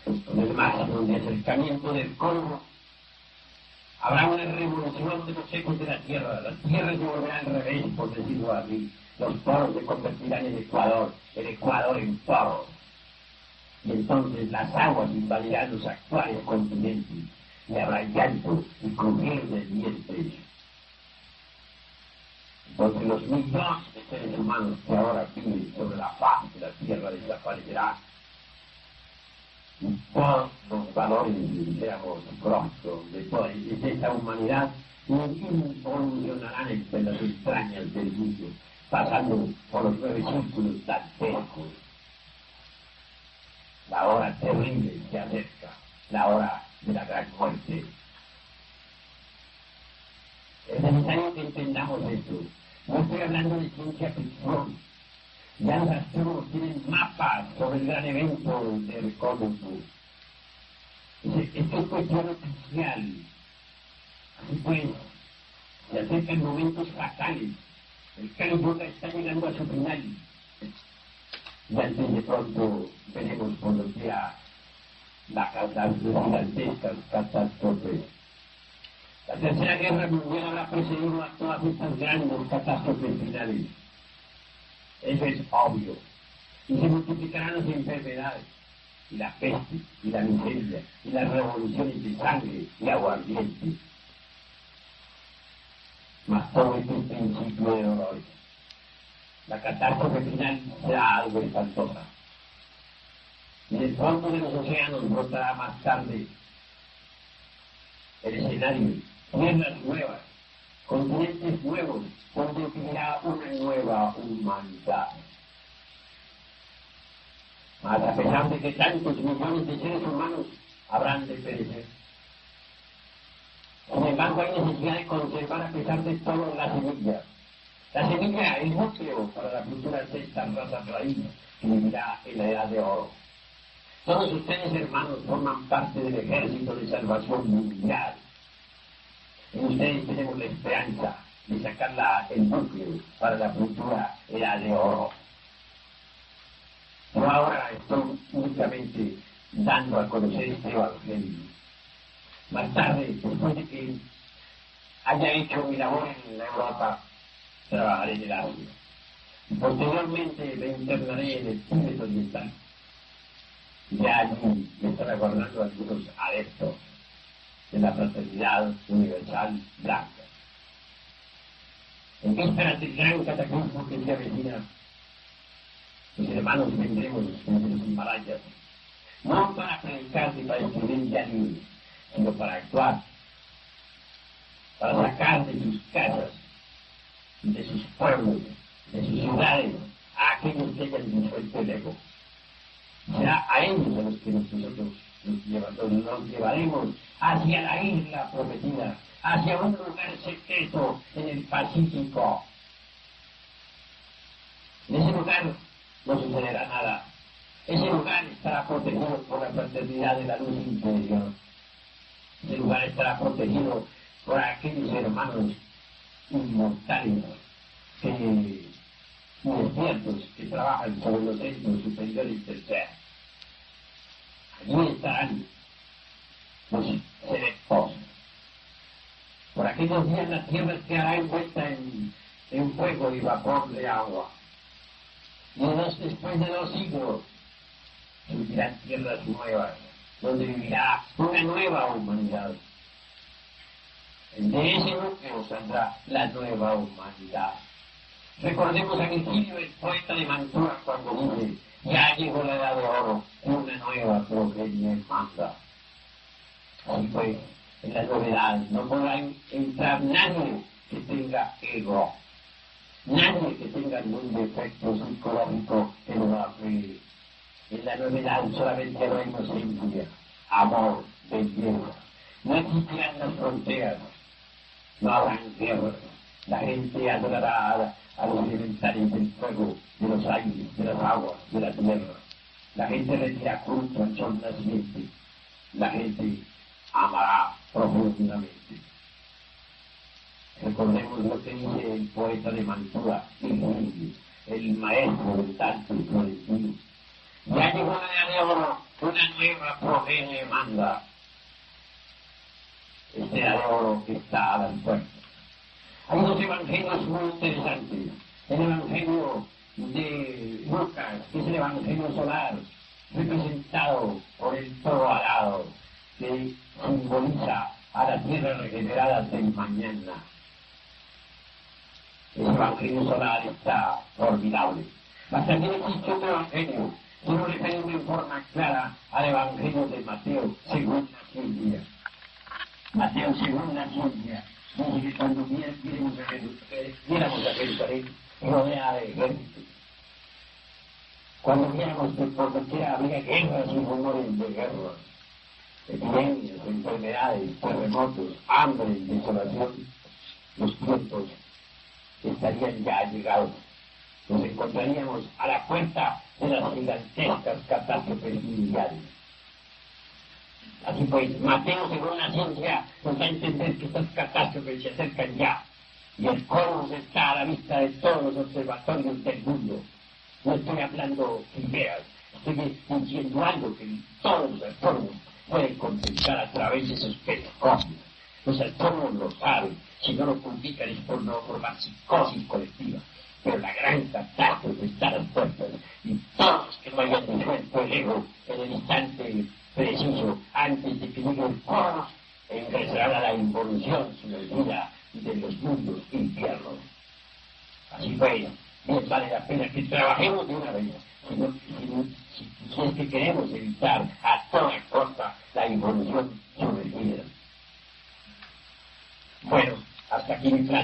Speaker 1: Con el máximo de acercamiento del cosmos, habrá una revolución de los ecos de la Tierra. La Tierra se volverá al revés, por decirlo así. Los poros se convertirán en Ecuador, el Ecuador en poros. Y entonces las aguas invadirán los actuales continentes, y habrá llanto y crujir de dientes. Porque los millones de seres humanos que ahora viven sobre la faz de la Tierra desaparecerán. Y todos los valores, digamos, próximos de esta humanidad involucionarán entre las entrañas del mundo, pasando por los 9 círculos dantescos. La hora terrible se acerca, la hora de la gran muerte. Es necesario que entendamos esto. No estoy hablando de ciencia ficción. Ya los astrólogos tienen mapas sobre el gran evento del cosmos. Esto es cuestión oficial. Así pues, se acercan momentos fatales. El Kali Yuga está llegando a su final. Y antes de pronto veremos por los días las gigantescas catástrofes. La Tercera Guerra Mundial habrá precedido a todas estas grandes catástrofes finales. Eso es obvio. Y se multiplicarán las enfermedades, y la peste, y la miseria, y las revoluciones de sangre y aguardiente. Mas todo es un principio de dolores. La catástrofe final será algo espantosa. Y del fondo de los océanos brotará más tarde el escenario, tierras nuevas, continentes nuevos, donde vivirá una nueva humanidad. Mas a pesar de que tantos millones de seres humanos habrán de perecer, sin embargo hay necesidad de conservar a pesar de todo la semilla. La semilla, el núcleo para la futura sexta raza raíz que vivirá en la edad de oro. Todos ustedes, hermanos, forman parte del ejército de salvación mundial. En ustedes tenemos la esperanza de sacar el núcleo para la futura edad de oro. Yo ahora estoy únicamente dando a conocer este evangelio. Más tarde, después de que haya hecho mi labor en la Europa, trabajaré en el Asia. Y posteriormente me internaré en el Tíbet oriental. Ya allí me están aguardando algunos adeptos de la fraternidad universal blanca. En vísperas del gran cataclismo que se avecina, los hermanos vendremos desde los Himalayas, no para predicar ni para escribir ya libros, sino para actuar, para sacar de sus casas, de sus pueblos, de sus ciudades, a aquellos que hayan disuelto el ego. Será a ellos a los que nosotros nos llevaremos hacia la isla prometida, hacia un lugar secreto en el Pacífico. En ese lugar no sucederá nada. Ese lugar estará protegido por la fraternidad de la luz interior. Ese lugar estará protegido por aquellos hermanos inmortales y despiertos que trabajan sobre los centros superiores del ser. Allí estarán los selectos. Por aquellos días la tierra quedará envuelta en fuego y vapor de agua. Y después de 2 siglos surgirán tierras nuevas, donde vivirá una nueva humanidad. De ese núcleo saldrá la nueva humanidad. Recordemos a Virgilio, el poeta de Mantua, cuando dice: ya llegó la edad de oro, una nueva progenie manda. Así pues, en la novedad no podrá entrar nadie que tenga ego, nadie que tenga algún defecto psicológico que no va a creer. En la novedad solamente habrá inocencia, amor, belleza. No existirán las fronteras, no habrán guerras. La gente adorará a los elementales del fuego, de los aires, de las aguas, de la tierra. La gente rendirá culto al sol naciente. La gente amará profundamente. Recordemos lo que dice el poeta de Mantua, el maestro del tanto florentino. Ya llegó la edad de oro, una nueva progenie manda. Esta edad de oro que está a las puertas. Hay 2 evangelios muy interesantes. El evangelio de Lucas, que es el evangelio solar, representado por el toro alado, que simboliza a la tierra regenerada del mañana. El evangelio solar está formidable. Mas también existe otro evangelio. Quiero referirme en forma clara al evangelio de Mateo, según la ciencia. Mateo, según la ciencia, dice que cuando viéramos a Jerusalén rodeada de ejércitos, cuando viéramos que por doquiera había guerras y rumores de guerras, epidemias, enfermedades, terremotos, hambre y desolación, los tiempos estarían ya llegados. Nos encontraríamos a la puerta de las gigantescas catástrofes mundiales. Así pues, Mateo, según la ciencia, nos da a entender que estas catástrofes se acercan ya, y el cosmos está a la vista de todos los observatorios del mundo. No estoy hablando ideas, estoy insinuando que todos los astrónomos pueden contemplar a través de esos telescopios. Los astrónomos lo saben, si no lo publican es por no formar psicosis colectiva. Pero la gran catástrofe está a las puertas, y todos los que no hayan disuelto el ego en el instante preciso, antes de que llegue el cosmos, ingresarán a la involución sumergida de los mundos infiernos. Así pues, bien vale la pena que trabajemos de una vez, si es que queremos evitar a toda costa la involución sumergida. Bueno, hasta aquí mi plan.